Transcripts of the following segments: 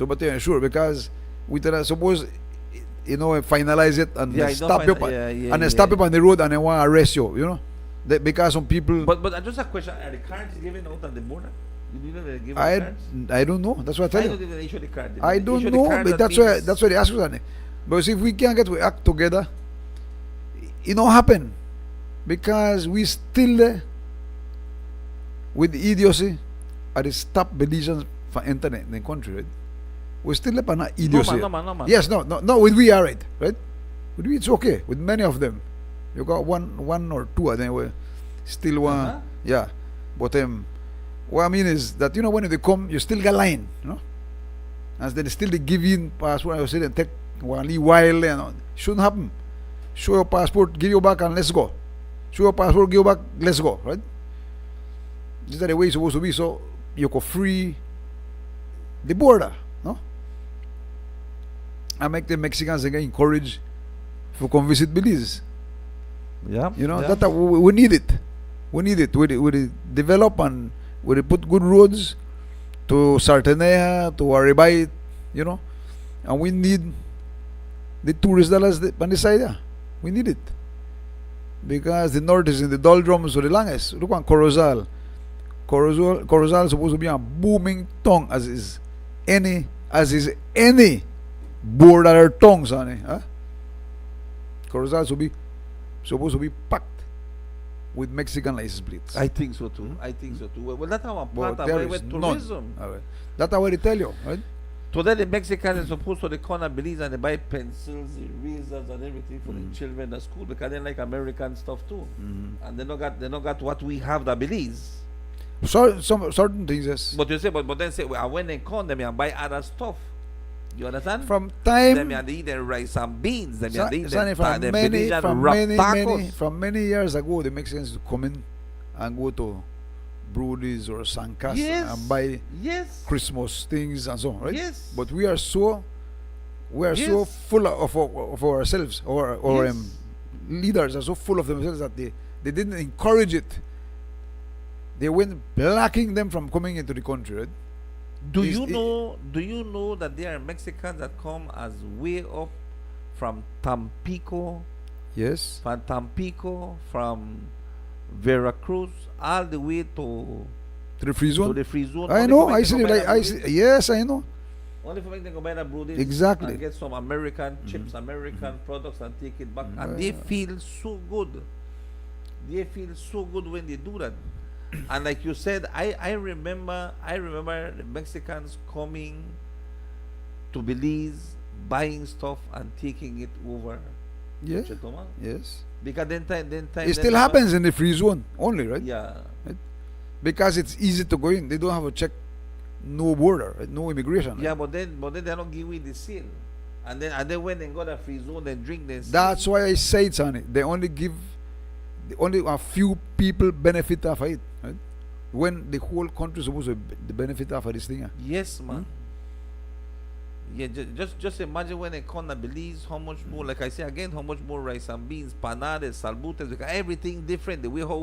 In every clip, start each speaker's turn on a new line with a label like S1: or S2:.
S1: So, but yeah, sure, because we tell suppose, finalize it and
S2: Yeah, I don't
S1: stop you,
S2: find yeah,
S1: and then
S2: yeah.
S1: stop you on the road and they want to arrest you. Because some people.
S2: But just a question: are the cards given out at the border? You know they give out
S1: I
S2: cards?
S1: I don't know. That's what I
S2: I
S1: tell
S2: know
S1: you.
S2: they issue the card.
S1: I
S2: They
S1: don't
S2: issue the
S1: know,
S2: card
S1: but
S2: that means-
S1: that's why they ask us. Annie. But see, if we can't get to act together, it don't happen, because we still there with the idiocy at the stop Belizeans from entering the country, right? We still there on idiocy.
S2: No man.
S1: Yes, no. With we are right. With we it's okay. With many of them, you got one or two of them were still one.
S2: Uh-huh.
S1: Yeah, but what I mean is that when they come, you still got line, and then still they give in passport. I say they take one while, shouldn't happen. Show your passport, give you back, and let's go. Show your passport, give you back, let's go. Right? This is the way it's supposed to be. So you can free the border, no? I make the Mexicans again encourage to come visit Belize.
S2: Yeah.
S1: That we need it. We need it. We develop and we put good roads to Sartenea, to Aribay, and we need the tourist dollars on the side there. We need it. Because the north is in the doldrums for the longest. Look at Corozal. Corozal is supposed to be a booming tongue as is any border tongues on it. Huh? Corozal supposed to be packed with Mexican license plates.
S2: I think so too. Well, that's our part
S1: But
S2: of
S1: there
S2: our
S1: is
S2: tourism.
S1: none. All right. That's what they tell you, right?
S2: Today the Mexicans are supposed to corner Belize and they buy pencils, erasers and everything for the children at school because they like American stuff too. And they not got what we have that Belize.
S1: So some certain things, yes.
S2: But you say but then say well, when they come them and buy other stuff. You understand?
S1: From time
S2: them and they eat their rice and beans, them and they eat
S1: Sonny, from many years ago, the Mexicans would come in and go to Brody's or Sancas and buy Christmas things and so on, right?
S2: Yes.
S1: But we are so full of ourselves, or leaders are so full of themselves that they didn't encourage it. They went blocking them from coming into the country, right?
S2: Do you know that there are Mexicans that come as way up from Tampico?
S1: Yes.
S2: From Tampico, from Veracruz, all the way to
S1: the free zone.
S2: To the free zone.
S1: I know. I see. Yes, I know.
S2: Only for make them go buy the Brody's
S1: exactly
S2: and get some American chips, American products, and take it back, and they feel so good. They feel so good when they do that. And like you said, I remember the Mexicans coming to Belize, buying stuff and taking it over.
S1: Yeah.
S2: Chetoma.
S1: Yes.
S2: Because then
S1: it still happens in the free zone only, right?
S2: Yeah.
S1: Right? Because it's easy to go in. They don't have a check, no border, right? No immigration.
S2: Yeah,
S1: right?
S2: but then they don't give you the seal. And then when they got a free zone, they drink this.
S1: That's why I say it's on it. They only a few people benefit off of it, right? When the whole country is supposed to benefit off of this thing.
S2: Yes, man. Yeah, just imagine when they come to Belize, how much more, like I say again, how much more rice and beans, panades, salbutes, because everything different. The way how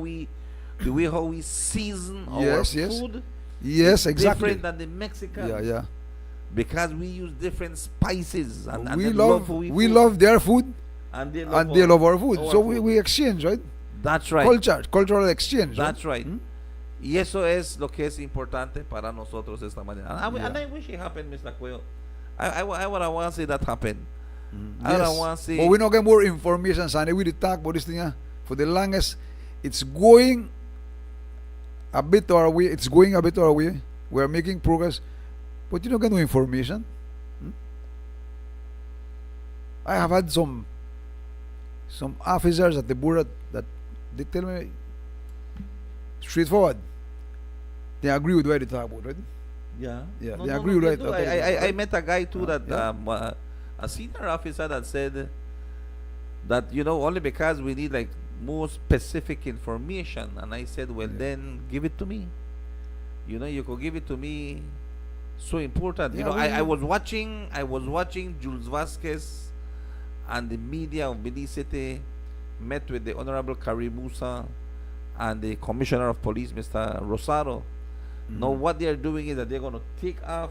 S2: we season our food.
S1: Yes, exactly.
S2: Different than the Mexicans.
S1: Yeah.
S2: Because we use different spices and
S1: we love their food and they love our food. So we exchange, right?
S2: That's right.
S1: Cultural exchange.
S2: That's right. Y eso es lo que es importante para nosotros esta mañana. And I wish it happened, Mr. Cuello. I want to see that happen. I want to see.
S1: But we don't get more information, Sandy. We talk about this thing for the longest. It's going a bit our way. We are making progress, but you don't get no information. I have had some officers at the border that they tell me straightforward. They agree with what they talk about, right?
S2: Yeah.
S1: They agree with what
S2: I met a guy too a senior officer that said that only because we need like more specific information, and I said, well, then give it to me. You could give it to me. So important. I was watching Jules Vasquez and the media of Belize City met with the Honorable Karimusa and the Commissioner of Police, Mr. Rosado. Now what they are doing is that they're going to take off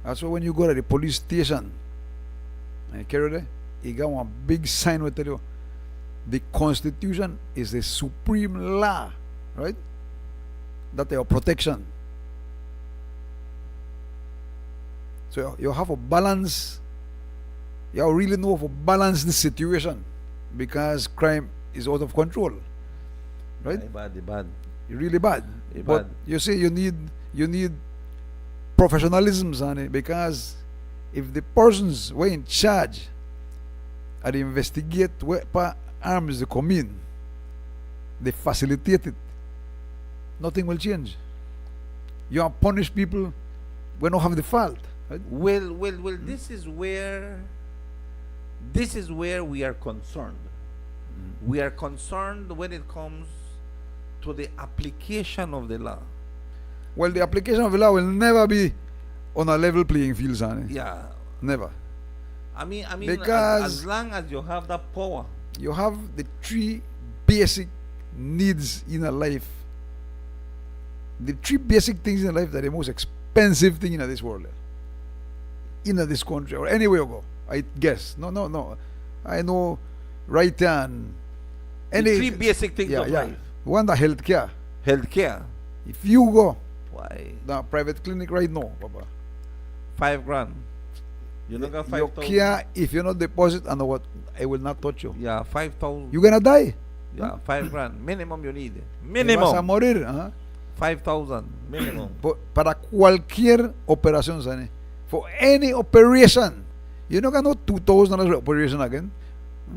S1: That's why when you go to the police station, and carry there, you got one big sign with tell you the Constitution is the supreme law, right? That your protection. So you have to balance. You really know how to balance the situation because crime is out of control, right?
S2: Bad.
S1: Really bad.
S2: Bad.
S1: But you see, you need professionalism on it because if the persons were in charge and they investigate where arms they come in, they facilitate it, nothing will change. You have punish people when don't have the fault. Right?
S2: Well. This is where we are concerned. We are concerned when it comes to the application of the law.
S1: Well, the application of the law will never be on a level playing field, son.
S2: Yeah.
S1: Never.
S2: I mean,
S1: Because
S2: as long as you have that power,
S1: you have the three basic needs in a life. The three basic things in life that are the most expensive thing in this world, in this country, or anywhere you go. I guess. No. I know right and
S2: the three basic things of life.
S1: One, the healthcare.
S2: Healthcare.
S1: If you go
S2: Why?
S1: the private clinic right now, Papa,
S2: $5,000. You don't got
S1: your
S2: 5,000.
S1: care, if you not deposit, and what, I will not touch you.
S2: Yeah, 5,000.
S1: You're gonna die.
S2: Yeah, $5,000 minimum you need.
S1: Vas a
S2: Minimum.
S1: morir. Huh?
S2: 5,000 minimum.
S1: Para cualquier operación, Sani. For any operation. You not gonna 2,000 operation again.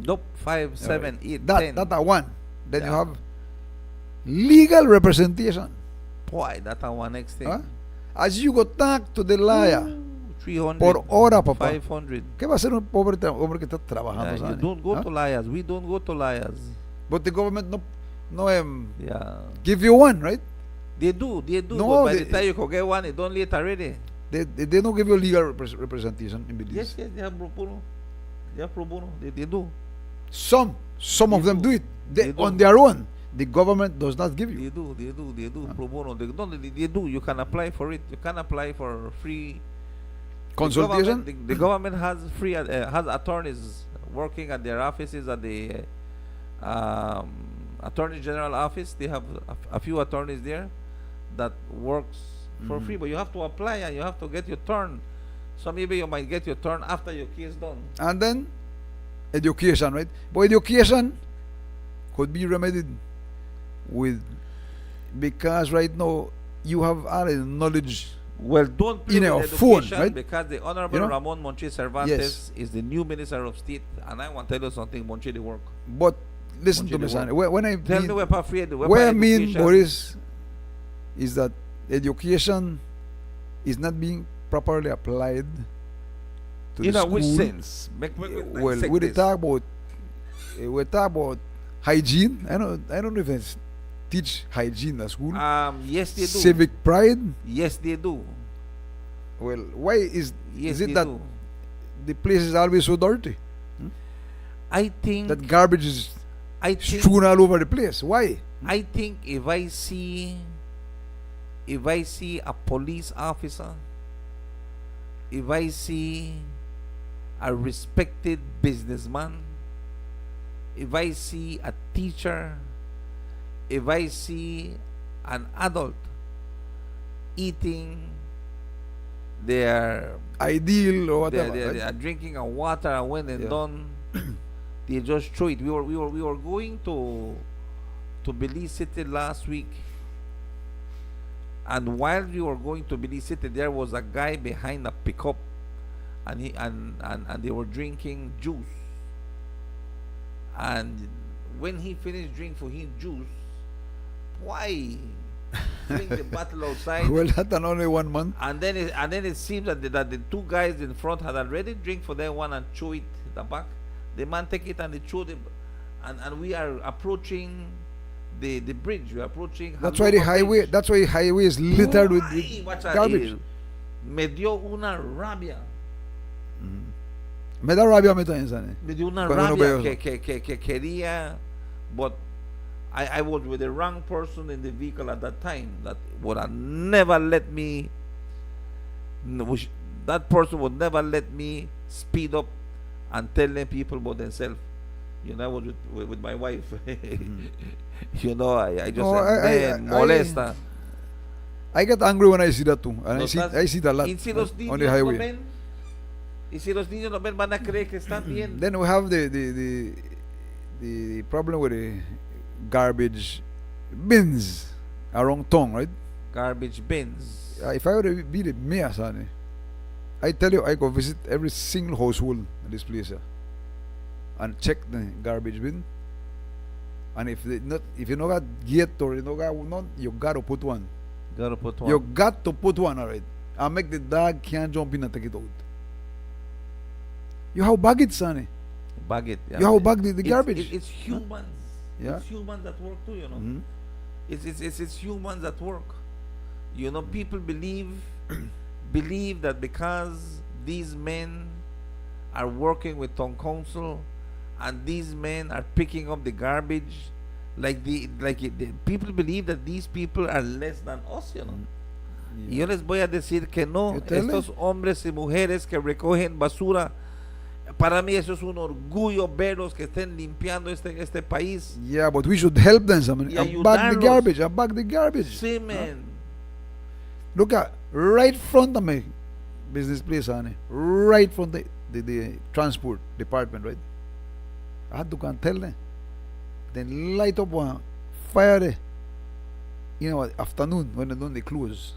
S2: Nope. 5, 7, 8,
S1: That
S2: 10.
S1: that one. Then you
S2: Yeah.
S1: have legal representation.
S2: Boy, that's one next thing.
S1: Huh? As you go talk to the lawyer
S2: 300.
S1: por hora, papá.
S2: 500.
S1: ¿Qué va a hacer un pobre hombre que está trabajando?
S2: Yeah, you
S1: Sani?
S2: don't go
S1: Huh?
S2: to liars. We don't go to liars.
S1: But the government no
S2: Yeah.
S1: give you one, right?
S2: They do.
S1: No,
S2: But by
S1: they-
S2: the time you could get one, it's done late already.
S1: They don't give you legal representation in Belize.
S2: Yes, they have pro bono. They have pro bono. They do.
S1: Some
S2: They
S1: of them
S2: do.
S1: do it
S2: They do.
S1: on their own. The government does not give you.
S2: They do. Pro bono. They do. You can apply for it. You can apply for free
S1: Consultation.
S2: The government has free has attorneys working at their offices at the Attorney General office. They have a few attorneys there that works for free, but you have to apply and you have to get your turn. So maybe you might get your turn after your case done.
S1: And then education, right? But education could be remedied with, because right now you have all the knowledge.
S2: Well, don't play
S1: In
S2: with
S1: our
S2: education,
S1: phone, right?
S2: because the Honorable
S1: You know?
S2: Ramon Monche Cervantes is the new Minister of State, and I want to tell you something, Monche, the work.
S1: But listen to me,
S2: Monche,
S1: Sani. When I
S2: Tell me
S1: mean,
S2: where afraid.
S1: what I mean, Boris, is that education is not being properly applied to
S2: In
S1: the
S2: a
S1: school.
S2: which sense?
S1: Well, we talk about hygiene. I don't know if it's teach hygiene at school.
S2: Yes, they do.
S1: Civic pride.
S2: Yes, they do.
S1: Well, why is
S2: Yes,
S1: it
S2: they
S1: that
S2: do.
S1: the place is always so dirty?
S2: I think.
S1: That garbage is
S2: I think.
S1: strewn all over the place. Why?
S2: I think if I see a police officer, if I see a respected businessman, if I see a teacher, if I see an adult eating their
S1: Ideal or
S2: they
S1: whatever.
S2: they
S1: right?
S2: are drinking a water, and when they're
S1: Yeah.
S2: done, they just throw it. We were going to Belize City last week, and while we were going to Belize City, there was a guy behind a pickup, and they were drinking juice. And when he finished drinking for his juice, why fling the bottle outside?
S1: Well, that and only 1 month.
S2: And then it seems that the two guys in front had already drink for their one and throw it at the back. The man take it and they throw it, and we are approaching the bridge. We are approaching.
S1: That's why the
S2: Handover
S1: highway.
S2: Bridge.
S1: That's why the highway is littered with
S2: Ay, watch out,
S1: garbage.
S2: Me dio una rabia.
S1: Me da rabia a mí también, Sani.
S2: Me dio una
S1: Cuando uno
S2: rabia
S1: ve
S2: que quería, but I was with the wrong person in the vehicle at that time that would have never let me that person would never let me speed up and tell them people about themselves. You know, I was with my wife. You know, I just
S1: No,
S2: said, man, molesta.
S1: I get angry when I see that too. And
S2: No,
S1: I see that a lot
S2: Y si los
S1: on
S2: niños
S1: the
S2: no
S1: highway.
S2: ven, y si los niños no ven, van a creer que están bien.
S1: Then we have the problem with the garbage bins around town, right?
S2: Garbage bins.
S1: If I were to be the mayor, son, I tell you, I go visit every single household in this place and check the garbage bin. And if you not got gate or you not got none, you got to put one.
S2: Gotta put one.
S1: You got to put one, alright. And make the dog can't jump in and take it out. You have bag it, sonny.
S2: Bag it. Yeah.
S1: You have bag the
S2: It's-
S1: garbage.
S2: It's humans.
S1: Yeah.
S2: It's humans that work too, you know.
S1: Mhm.
S2: It's humans that work. You know, people believe that because these men are working with town council and these men are picking up the garbage, people believe that these people are less than us, you know. Y yo les voy a decir que no.
S1: You tell
S2: Estos hombres y mujeres que recogen basura, para mí eso es un orgullo verlos que estén limpiando este país.
S1: Yeah, but we should help them, son.
S2: Y
S1: And bag the
S2: ayudarlos.
S1: garbage. And bag the garbage.
S2: Sí, man.
S1: Look at right front of me business place, honey. Right from the transport department, right? I had to go and tell them. Then light up one fire there. You know, afternoon when they close.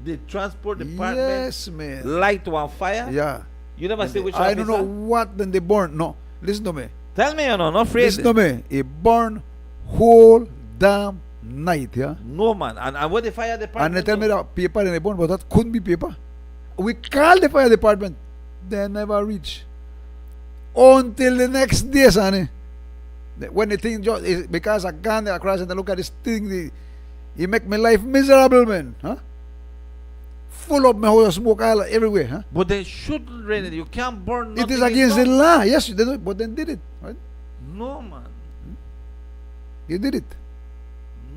S2: The transport department
S1: Yes, man.
S2: light on fire.
S1: Yeah.
S2: You never see which
S1: I don't know
S2: officer?
S1: what then they burn. No, listen to me.
S2: Tell me, you know, not afraid.
S1: Listen to me. It burn whole damn night, yeah.
S2: No, man. And what the fire
S1: And
S2: department
S1: they tell me
S2: do?
S1: that paper and they burn, but that couldn't be paper. We called the fire department. They never reach. Until the next day, sonny. When the thing just is because I gone there across and I look at this thing, it make my life miserable, man. Huh? Full of my house of smoke all everywhere, huh?
S2: But they shouldn't rain it. You can't burn
S1: It
S2: nothing
S1: is
S2: in
S1: against the
S2: town.
S1: law. Yes, they do, but then did it, right?
S2: No, man.
S1: You did it.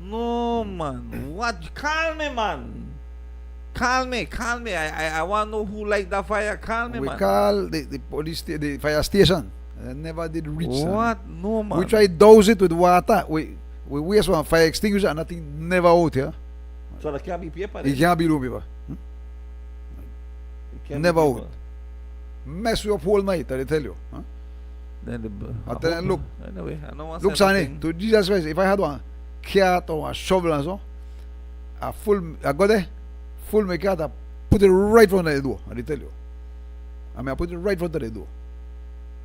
S2: No, man. What? Call me, man. Call me. I want to know who light that fire. Call me,
S1: We
S2: man.
S1: call the police, the fire station. And never did reach. Sonny.
S2: What? No, man.
S1: We try douse it with water. We waste one fire extinguisher and nothing never out here.
S2: So there can't be paper
S1: It
S2: there.
S1: can't be no paper.
S2: It can't be
S1: Never
S2: paper.
S1: out. Mess you up whole night, I tell you. Huh?
S2: Then
S1: I tell them, look.
S2: Anyway, I don't want
S1: Look,
S2: to say
S1: Sonny,
S2: nothing.
S1: to Jesus Christ, if I had one cat or a shovel and so, I go there, full my cat, I put it right front of the door, I tell you. I put it right front of the door.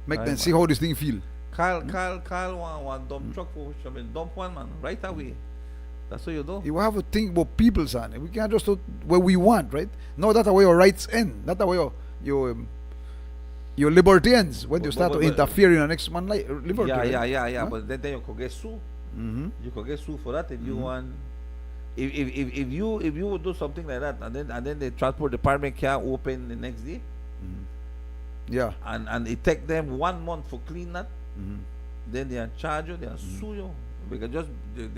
S1: Make
S2: Aye,
S1: them
S2: man.
S1: see how this thing feel.
S2: Call one dump truck for dump one, man, right away. That's what you do.
S1: You have to think about people, son. We can't just do what we want, right? No, that's where your rights end. That's where your liberty ends when you start to interfere in the next man's liberty.
S2: Yeah.
S1: Huh?
S2: But then you could get sued.
S1: Mm-hmm.
S2: You could get sued for that if you want. If you would do something like that, and then the transport department can't open the next day,
S1: Yeah.
S2: and it take them 1 month for clean that,
S1: Mm-hmm.
S2: then they are charge you, they are sue you because just the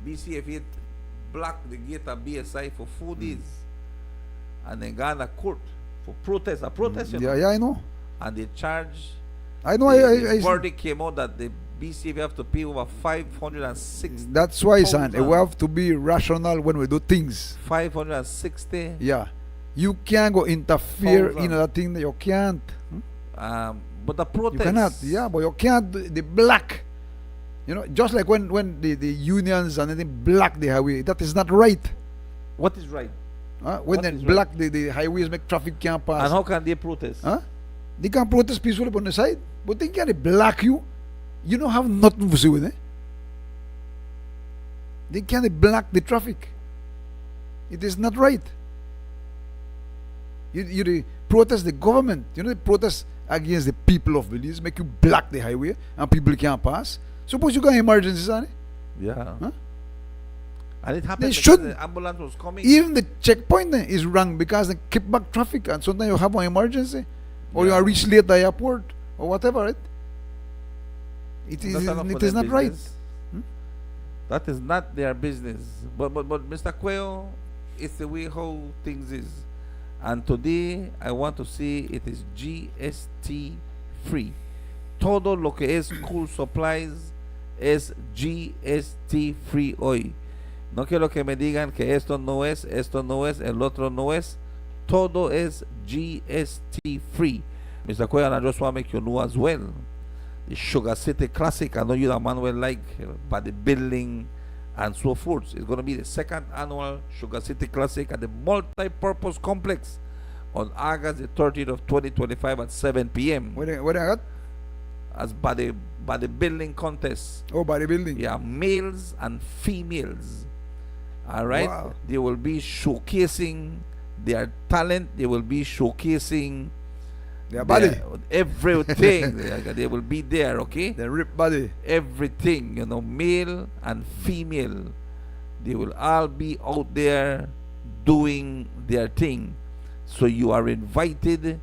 S2: BCF block the gate of BSI for 4 days, and then gone to court for protest. A protest, you know,
S1: Yeah, I know.
S2: and they charge.
S1: I know.
S2: The
S1: I
S2: verdict came out that the BCF have to pay over 506.
S1: That's why, son.
S2: Thousand.
S1: We have to be rational when we do things.
S2: 560.
S1: Yeah. You can't go interfere
S2: Thousand.
S1: in that thing that you can't.
S2: But the
S1: You
S2: protest.
S1: cannot. Yeah, but you can't do the black. You know, just like when the unions and anything black the highway, that is not right.
S2: What is right?
S1: When
S2: What
S1: they
S2: is
S1: black the highways make traffic can't pass.
S2: And how can they protest?
S1: Huh? They can protest peacefully on the side, but they can't black you. You don't have nothing to say with it. They can't block the traffic. It is not right. You protest the government. You know, they protest against the people of Belize, make you block the highway and people can't pass. Suppose you got emergencies on it.
S2: Yeah.
S1: Huh?
S2: And it happened
S1: They
S2: because
S1: should.
S2: the ambulance was coming.
S1: Even the checkpoint there is wrong because they keep back traffic and sometimes you have an emergency or you
S2: Yeah.
S1: are reach late at the airport or whatever, right? It
S2: That's enough for
S1: is
S2: their
S1: not right.
S2: business.
S1: Hmm?
S2: That is not their business. But Mr. Quayle, it's the way how things is. And today I want to see it is GST free. Todo lo que es school supplies es GST free hoy. No quiero que me digan que esto no es, el otro no es. Todo es GST free. Mr. Koya, I just want to make you know as well. The Sugar City Classic, I know you that man will like by the building and so forth. It's going to be the second annual Sugar City Classic at the Multi-Purpose Complex on August the 30th of 2025 at 7 p.m.
S1: What I got?
S2: As by the building contest.
S1: Oh, bodybuilding.
S2: Yeah, males and females. All right.
S1: Wow.
S2: They will be showcasing their talent. They will be showcasing
S1: Their body.
S2: everything. They will be there. Okay.
S1: The ripped body.
S2: Everything. You know, male and female. They will all be out there doing their thing. So you are invited.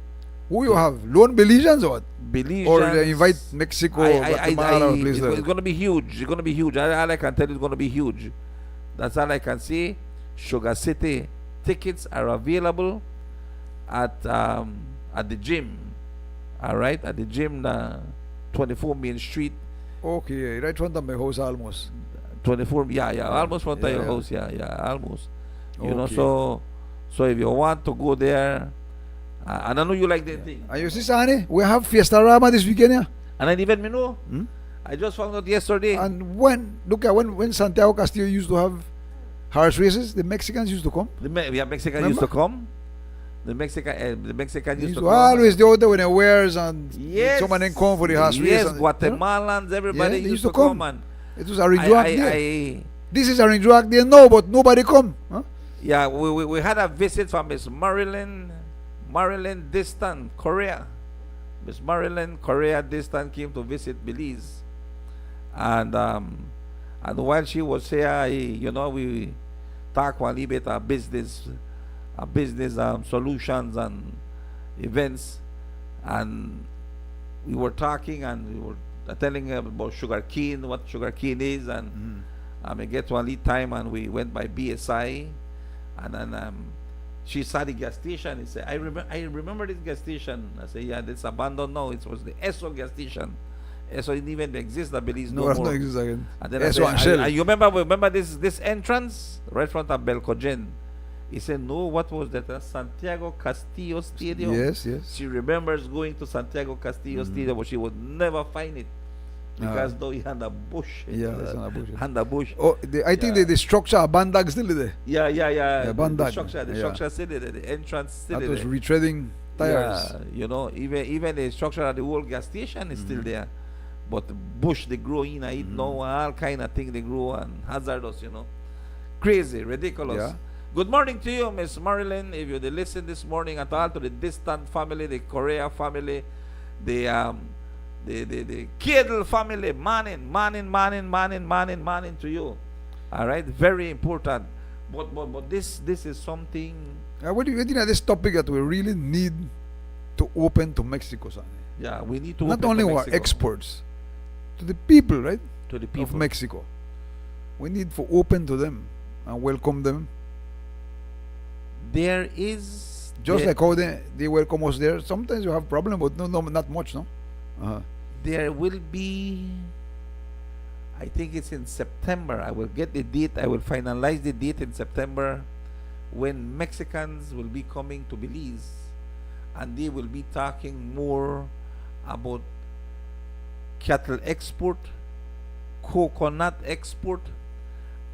S1: Who you have? Lone Belizeans or what?
S2: Belize.
S1: Or they invite Mexico, Guatemala, or places like
S2: it's going to be huge. It's going to be huge. All I can tell you is going to be huge. That's all I can say. Sugar City tickets are available at the gym. All right, at the gym, 24 Main Street.
S1: Okay, right front of my house almost.
S2: 24, almost front of your house. Almost. You know, so if you want to go there, and I know you like that thing.
S1: And you see, Sani, we have Fiesta Rama this weekend, yeah?
S2: And I didn't even know. I just found out yesterday.
S1: And when Santiago Castillo used to have horse races, the Mexicans used to come.
S2: Mexicans used to come. The Mexicans used to come.
S1: Always the other when they wears and
S2: yes,
S1: some of them come for the horse race.
S2: Yes,
S1: and,
S2: Guatemalans, everybody
S1: they
S2: used to come. And
S1: it was a Rinjuak there.
S2: I,
S1: This is a Rinjuak there now, but nobody come. Huh?
S2: Yeah, we had a visit from Miss Marilyn Distant, Korea. Miss Marilyn Korea Distant came to visit Belize. And while she was here, you know, we talked a little bit about business solutions and events, and we were talking and we were telling her about sugar cane, what sugar cane is, and we get to a lead time and we went by BSI, and then she saw the gas station. He said, I remember this gas station. I said, yeah, it's abandoned now. It was the ESO gas station. ESO didn't even exist, I believe.
S1: No, it exists again.
S2: And then
S1: ESO and Shell.
S2: you remember this entrance right front of Belcogen? He said, no, what was that? Santiago Castillo Stadium.
S1: Yes.
S2: She remembers going to Santiago Castillo Stadium, but she would never find it because though he had a bush.
S1: Yeah, it's on a bush.
S2: Had a bush.
S1: Oh, I think the structure Bandag still there.
S2: Yeah.
S1: Bandag.
S2: The structure still there. The entrance still there.
S1: That was retreading tires.
S2: Yeah, you know, even the structure of the old gas station is still there. But the bush they grow in it now, all kind of thing they grow and hazardous, you know. Crazy, ridiculous.
S1: Yeah.
S2: Good morning to you, Miss Marilyn. If you listen this morning at all to the Distant family, the Korea family, the Kiedel family, morning to you. All right, very important. But this is something.
S1: What do you think of this topic that we really need to open to Mexico, son?
S2: Yeah, we need to
S1: not
S2: open
S1: only
S2: to
S1: our
S2: Mexico.
S1: exports, to the people, right?
S2: To the people
S1: of Mexico. We need to open to them and welcome them.
S2: There is
S1: just like how they welcome us there. Sometimes you have problem, but no, not much, no.
S2: There will be, I think it's in September. I will get the date. I will finalize the date in September when Mexicans will be coming to Belize, and they will be talking more about cattle export, coconut export,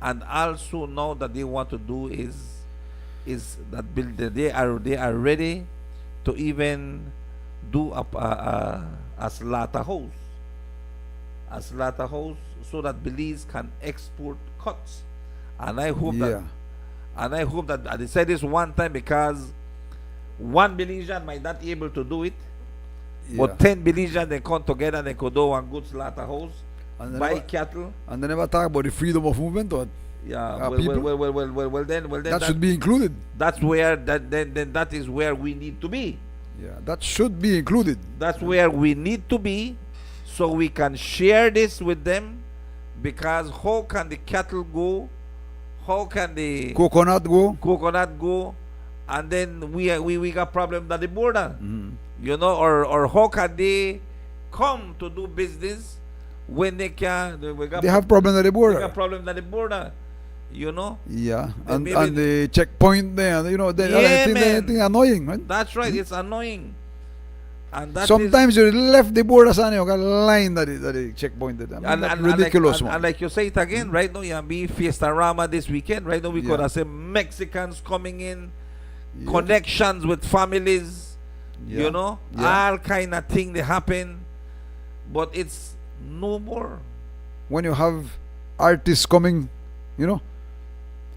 S2: and also now that they want to do is that they are ready to even do a slaughterhouse, so that Belize can export cuts. And I hope that I said this one time because one Belizean might not be able to do it, but 10 Belizeans they come together and they could do one good slaughterhouse, buy cattle.
S1: And they never talk about the freedom of movement, or
S2: yeah, well then
S1: that should be included.
S2: That's where that is where we need to be.
S1: Yeah, that should be included.
S2: That's where we need to be, so we can share this with them. Because how can the cattle go? How can the
S1: coconut go?
S2: and then we got problems at the border.
S1: Mhm.
S2: You know, or how can they come to do business when they can?
S1: They have problems at the
S2: we
S1: border.
S2: got problems at the border. You know,
S1: Yeah,
S2: And
S1: and
S2: maybe
S1: the checkpoint there, you know,
S2: Yeah, man.
S1: anything annoying, right?
S2: that's right. It's annoying, and that is-
S1: Sometimes you left the borders and you got line that the checkpoint. I mean, that's ridiculous,
S2: and
S1: man.
S2: like you say it again, right now, you be Fiesta Rama this weekend. Right now, we could
S1: Yeah.
S2: have seen Mexicans coming in,
S1: Yeah.
S2: connections with families.
S1: Yeah.
S2: You know,
S1: Yeah.
S2: all kind of thing they happen, but it's no more.
S1: When you have artists coming, you know,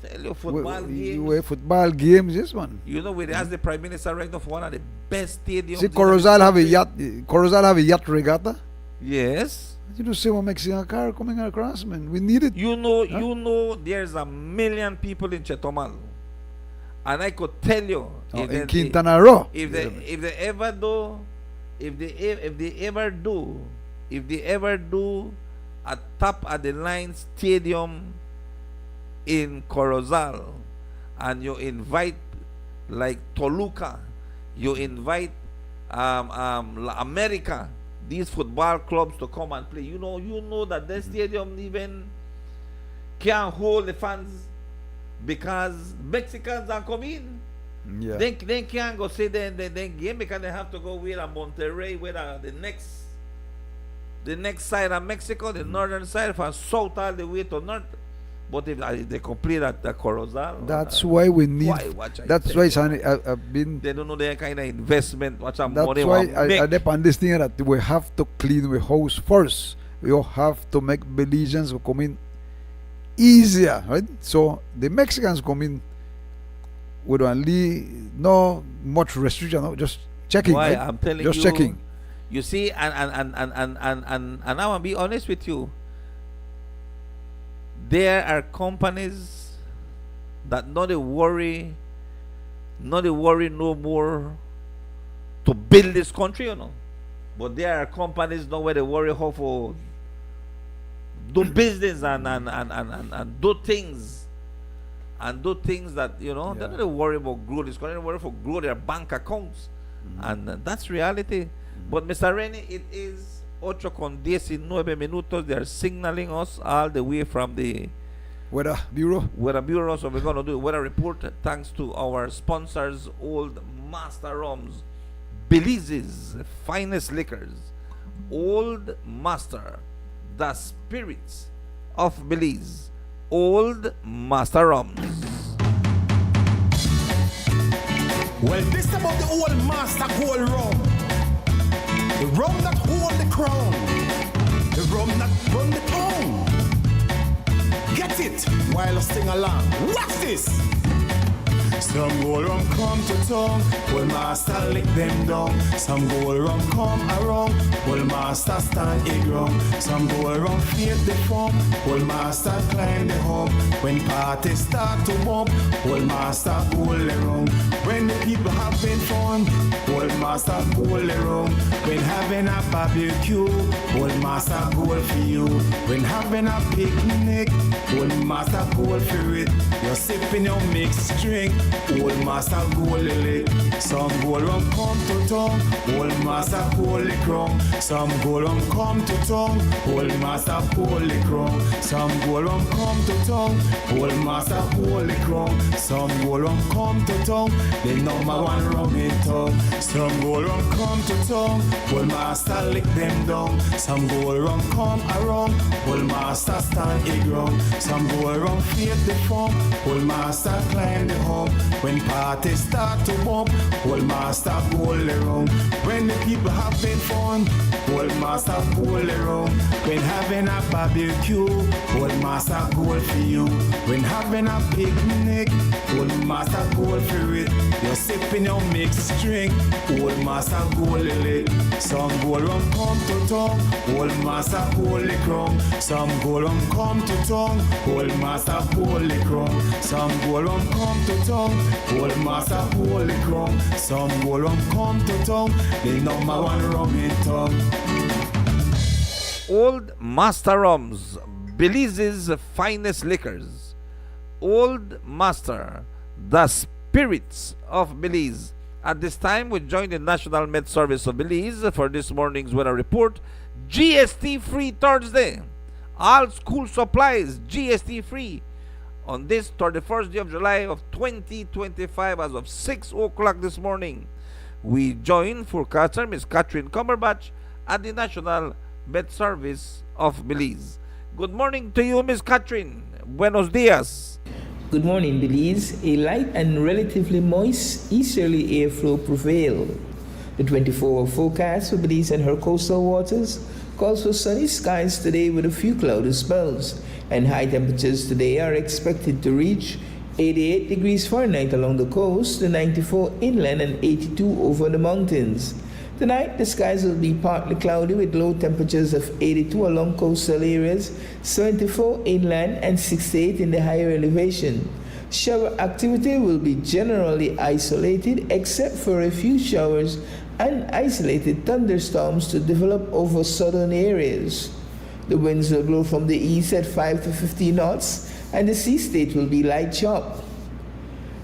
S2: Tell you football games.
S1: football games, yes, man.
S2: You know, we asked the Prime Minister right now for one of the best stadiums.
S1: See,
S2: in the
S1: Corozal have a
S2: country.
S1: yacht. Corozal have a yacht regatta.
S2: Yes.
S1: You know, see one Mexican car coming across, man. We need it.
S2: You know, there's 1 million people in Chetomal, and I could tell you,
S1: Oh,
S2: if
S1: in
S2: they-
S1: Quintana Roo.
S2: if they ever do, if they ever do a top of the line stadium in Corozal, and you invite like Toluca, you invite La America, these football clubs to come and play. You know that the stadium even can't hold the fans because Mexicans are coming.
S1: Yeah.
S2: They can't go see the game because they have to go with a Monterrey, with the next side of Mexico, the northern side, from south all the way to north. But if they complete at the Corozal,
S1: That's why we need.
S2: watch I
S1: That's
S2: tell
S1: why,
S2: you.
S1: Sonny, I've been.
S2: They don't know their kind of investment. Watch out,
S1: That's
S2: money
S1: why
S2: will
S1: I
S2: make.
S1: depend on this thing that we have to clean the house first. We have to make Belizeans who come in easier, right? So the Mexicans come in with only no much restriction, no, just checking.
S2: Why
S1: right?
S2: I'm telling
S1: Just
S2: you,
S1: checking.
S2: You see, and I want to be honest with you. There are companies that not they worry no more to build this country, you know. But there are companies now where they worry how for do business and do things that you know
S1: Yeah.
S2: they're not worry about grow this country, they worry for grow their bank accounts, and that's reality. But Mr. Rennie, it is 8:19 they are signaling us all the way from the
S1: Weather Bureau.
S2: Weather Bureau. So we're going to do a weather report thanks to our sponsors, Old Master Rums, Belize's finest liquors. Old Master, the spirits of Belize. Old Master Rums.
S3: Well, this about the old master gold rum. The rum that hold the crown. The rum that run the town. Get it while I sing along. Watch this. Some gold rum come to town, well master lick them down. Some gold rum come around, well master stand a ground. Some gold rum fade the form, well master climb the hump. When parties start to bump, well master hold the rum. When the people having fun, well master hold the rum. When having a barbecue, well master gold for you. When having a picnic, well master gold for it. You're sipping your mixed drink, old master gold lick. Some gold rum come to town, old master gold the crown. Some gold rum come to town, old master gold the crown. Some gold rum come to town, old master gold the crown. Some gold rum come to town, the number one rum in town. Some gold rum come to town, old master lick them down. Some gold rum come around, old master stand a ground. Some gold rum fade the form, old master climb the hump. When parties start to bump, old master gold around. When the people having fun, old master gold around. When having a barbecue, old master gold for you. When having a picnic, old master gold for it. You're sipping your mixed drink, old master gold lick. Some gold rum come to town, old master gold the crown. Some gold rum come to town, old master gold the crown. Some gold rum come to town, old master gold the crown. Some gold rum come to town, the number one rum in town.
S2: Old Master Rums, Belize's finest liquors. Old Master, the spirits of Belize. At this time, we join the National Med Service of Belize for this morning's weather report. GST free Thursday. All school supplies GST free on this 31st day of July of 2025 as of 6 o'clock this morning. We join forecaster Ms. Catherine Cumberbatch at the National Med Service of Belize. Good morning to you, Ms. Catherine. Buenos dias.
S4: Good morning, Belize. A light and relatively moist easterly airflow prevail. The 24-hour forecast for Belize and her coastal waters calls for sunny skies today with a few cloudy spells, and high temperatures today are expected to reach 88 degrees Fahrenheit along the coast, to 94 inland, and 82 over the mountains. Tonight, the skies will be partly cloudy with low temperatures of 82 along coastal areas, 74 inland, and 68 in the higher elevation. Shower activity will be generally isolated except for a few showers and isolated thunderstorms to develop over southern areas. The winds will blow from the east at 5 to 15 knots, and the sea state will be light chop.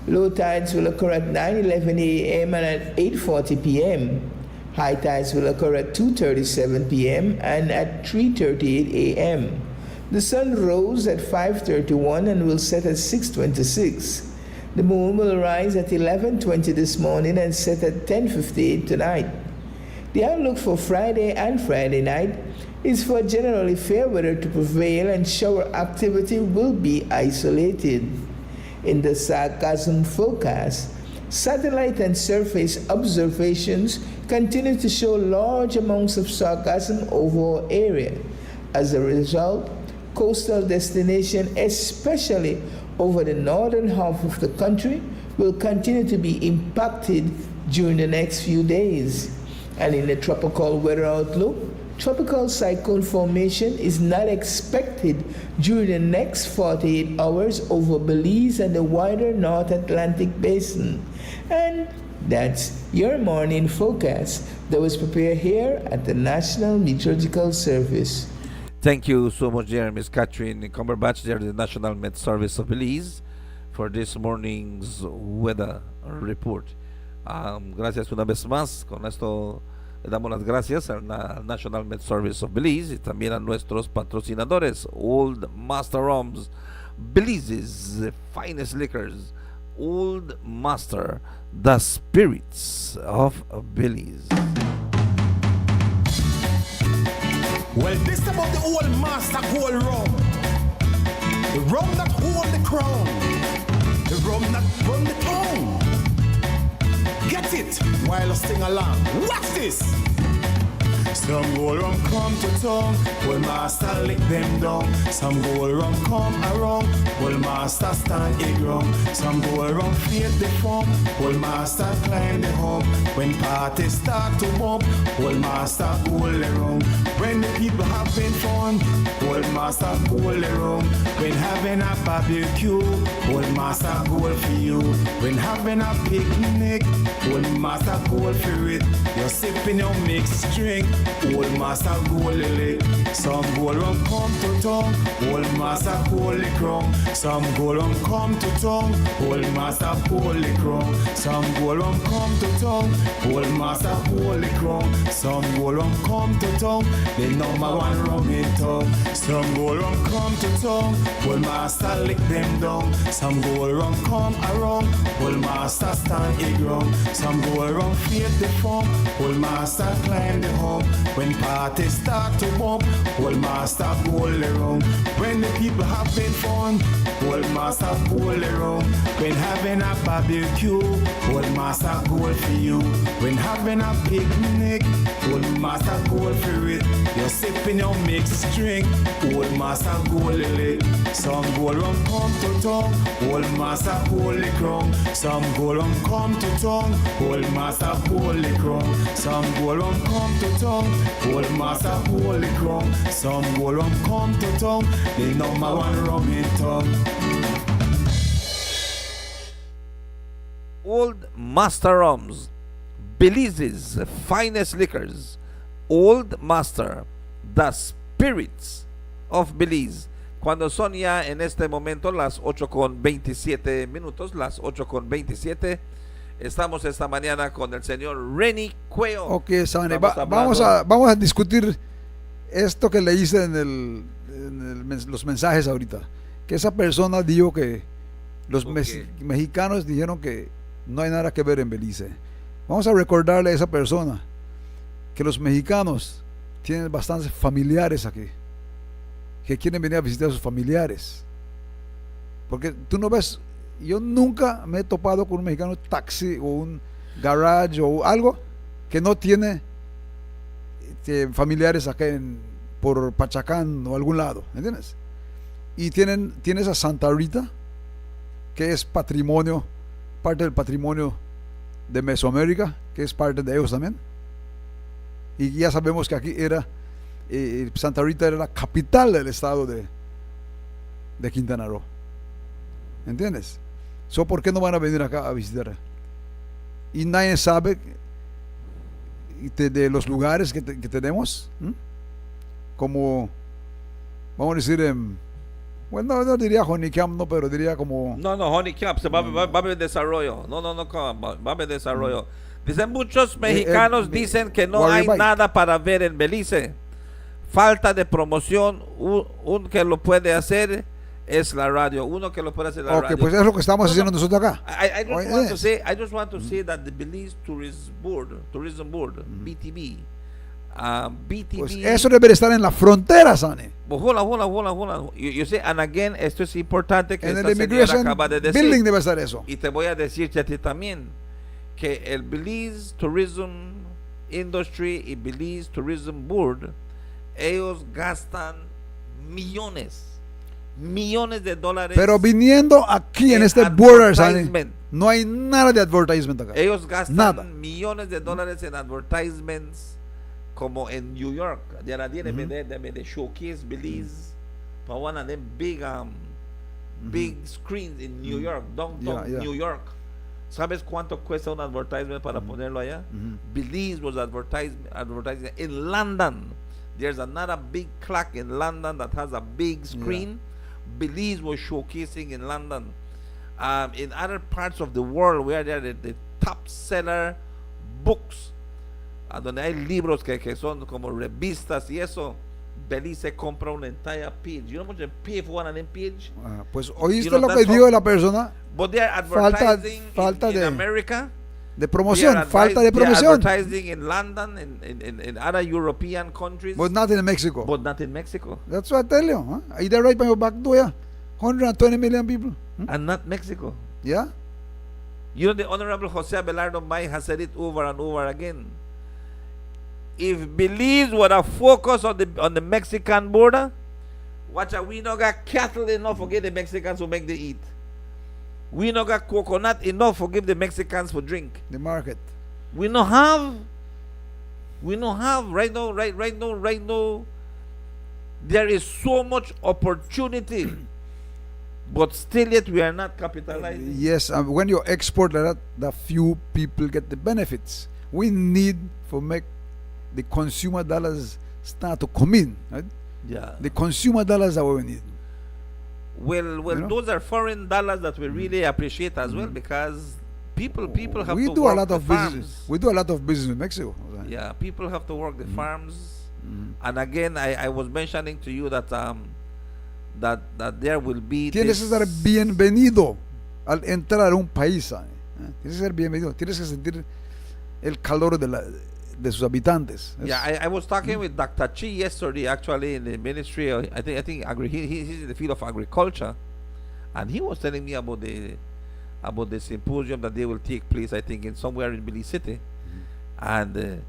S4: Low tides will occur at 9:11 a.m. and at 8:40 p.m. High tides will occur at 2:37 p.m. and at 3:38 a.m. The sun rose at 5:31 and will set at 6:26. The moon will rise at 11:20 this morning and set at 10:58 tonight. The outlook for Friday and Friday night is for generally fair weather to prevail, and shower activity will be isolated. In the sarcasm forecast, satellite and surface observations continue to show large amounts of sargassum over our area. As a result, coastal destination, especially over the northern half of the country, will continue to be impacted during the next few days. And in the tropical weather outlook, tropical cyclone formation is not expected during the next 48 hours over Belize and the wider North Atlantic basin. And that's your morning forecast that was prepared here at the National Meteorological Service.
S2: Thank you so much, dear Ms. Catherine Cumberbatch, dear the National Met Service of Belize, for this morning's weather report. Gracias una vez más. Con esto le damos las gracias al National Met Service of Belize y también a nuestros patrocinadores, Old Master Rums, Belize's finest liquors, Old Master, the spirits of Belize.
S3: Well, this about the old master gold rum. The rum that hold the crown. The rum that run the town. Get it while I sing along. Watch this. Some gold rum come to town, old master lick them down. Some gold rum come around, old master stand a ground. Some gold rum fade the form, old master climb the hump. When parties start to bump, old master hold around. When the people having fun, old master hold around. When having a barbecue, old master gold for you. When having a picnic, old master gold for it. You're sipping your mixed drink, old master gold lily. Some gold rum come to town, old master holy crown. Some gold rum come to town, old master holy crown. Some gold rum come to town, old master holy crown. Some gold rum come to town, the number one rum in town. Some gold rum come to town, old master lick them down. Some gold rum come around, old master stand a ground. Some gold rum fade the form, old master climb the hump. When parties start to bump, old master gold around. When the people having fun, old master gold around. When having a barbecue, old master gold for you. When having a picnic, old master gold for it. You're sipping your mixed drink, old master gold lily. Some gold rum come to town, old master holy crown. Some gold rum come to town, old master holy crown. Some gold rum come to town, old master holy crown. Some gold rum come to town, the number one rum in town.
S2: Old Master Rums, Belize's finest liquors, Old Master, the spirits of Belize. Cuando son ya en este momento las 8:27 minutos, las 8:27, Estamos esta mañana con el señor Renny Cuello.
S1: Ok, Sane,
S2: Estamos hablando-
S1: vamos a discutir esto que le hice los mensajes ahorita. Que esa persona dijo que los
S2: Ok.
S1: mexicanos dijeron que no hay nada que ver en Belice. Vamos a recordarle a esa persona que los mexicanos tienen bastantes familiares aquí, que quieren venir a visitar a sus familiares. Porque tú no ves, yo nunca me he topado con un mexicano taxi o un garage o algo que no tiene familiares acá por Pachacán o algún lado, ¿entiendes? Y tienes a Santa Rita, que es patrimonio, parte del patrimonio de Mesoamérica, que es parte de ellos también. Y ya sabemos que aquí era, Santa Rita era la capital del estado de Quintana Roo. ¿Entiendes? ¿Por qué no van a venir acá a visitar? Y nadie sabe de los lugares que tenemos, ¿m? Como, vamos a decir, bueno, no diría Honeycamp, no, pero diría como...
S2: No, Honey Cap, va a haber desarrollo. No, va a haber desarrollo. Dicen muchos mexicanos dicen que no hay
S1: Guaribay.
S2: nada para ver en Belice. Falta de promoción. Un que lo puede hacer es la radio. Uno que lo puede hacer la
S1: Ok,
S2: radio.
S1: pues es lo que estamos haciendo nosotros acá.
S2: I just
S1: Oye,
S2: want to say, that the Belize Tourism Board, BTB, BTB.
S1: Pues eso debe estar en la frontera, Sane.
S2: But hold on. You say, and again, esto es importante que
S1: En el
S2: esta señora
S1: immigration
S2: acaba de decir.
S1: building debe estar eso.
S2: Y te voy a decirte a ti también que el Belize Tourism Industry y Belize Tourism Board, ellos gastan millones de dólares.
S1: Pero viniendo aquí en
S2: en
S1: este border, Sane,
S2: advertisement.
S1: no hay nada de advertisement acá.
S2: Ellos gastan
S1: Nada.
S2: millones de dólares en advertisements, como en New York. There are they showcase Belize for one of them big screens in New York, downtown
S1: Yeah.
S2: New York. ¿Sabes cuánto cuesta un advertisement para ponerlo allá? Belize was advertising in London. There's another big clock in London that has a big screen. Belize was showcasing in London. In other parts of the world where they're the top seller books, donde hay libros que son como revistas y eso, Belize compra una entire page. You know how much they pay for one of them page?
S1: Pues oíste
S2: You know,
S1: lo que
S2: that's
S1: dijo
S2: how-
S1: la persona
S2: But they're
S1: Falta-
S2: advertising
S1: falta
S2: in
S1: de-
S2: America.
S1: de promoción,
S2: They're
S1: falta de
S2: they're
S1: promoción.
S2: advertising in London, in other European countries,
S1: But not in Mexico.
S2: but not in Mexico.
S1: That's what I tell you. Huh? Are you there right by your back door? Yeah? 120 million people.
S2: And not Mexico.
S1: Yeah?
S2: You know, the Honorable Jose Abelardo May has said it over and over again. If Belize were a focus on the Mexican border, watch out, we not got cattle enough for get the Mexicans to make the eat. We not got coconut enough for give the Mexicans for drink.
S1: The market.
S2: We don't have right now. There is so much opportunity, but still yet we are not capitalizing.
S1: Yes, when you export like that, the few people get the benefits. We need to make the consumer dollars start to come in. Right?
S2: Yeah.
S1: The consumer dollars are what we need.
S2: Well,
S1: You know?
S2: those are foreign dollars that we really appreciate as well, because people have
S1: We
S2: to
S1: do
S2: work
S1: a lot
S2: the
S1: of
S2: farms.
S1: business. We do a lot of business in Mexico.
S2: Yeah, people have to work the farms. And again, I was mentioning to you that that there will be
S1: Tienes que ser bienvenido al entrar a un país. ¿Sabe? Tienes que ser bienvenido. Tienes que sentir el calor de sus habitantes.
S2: Yeah, I was talking with Dr. Chi yesterday, actually, in the ministry. I think he's in the field of agriculture, and he was telling me about the symposium that they will take place, I think, in somewhere in Belize City, and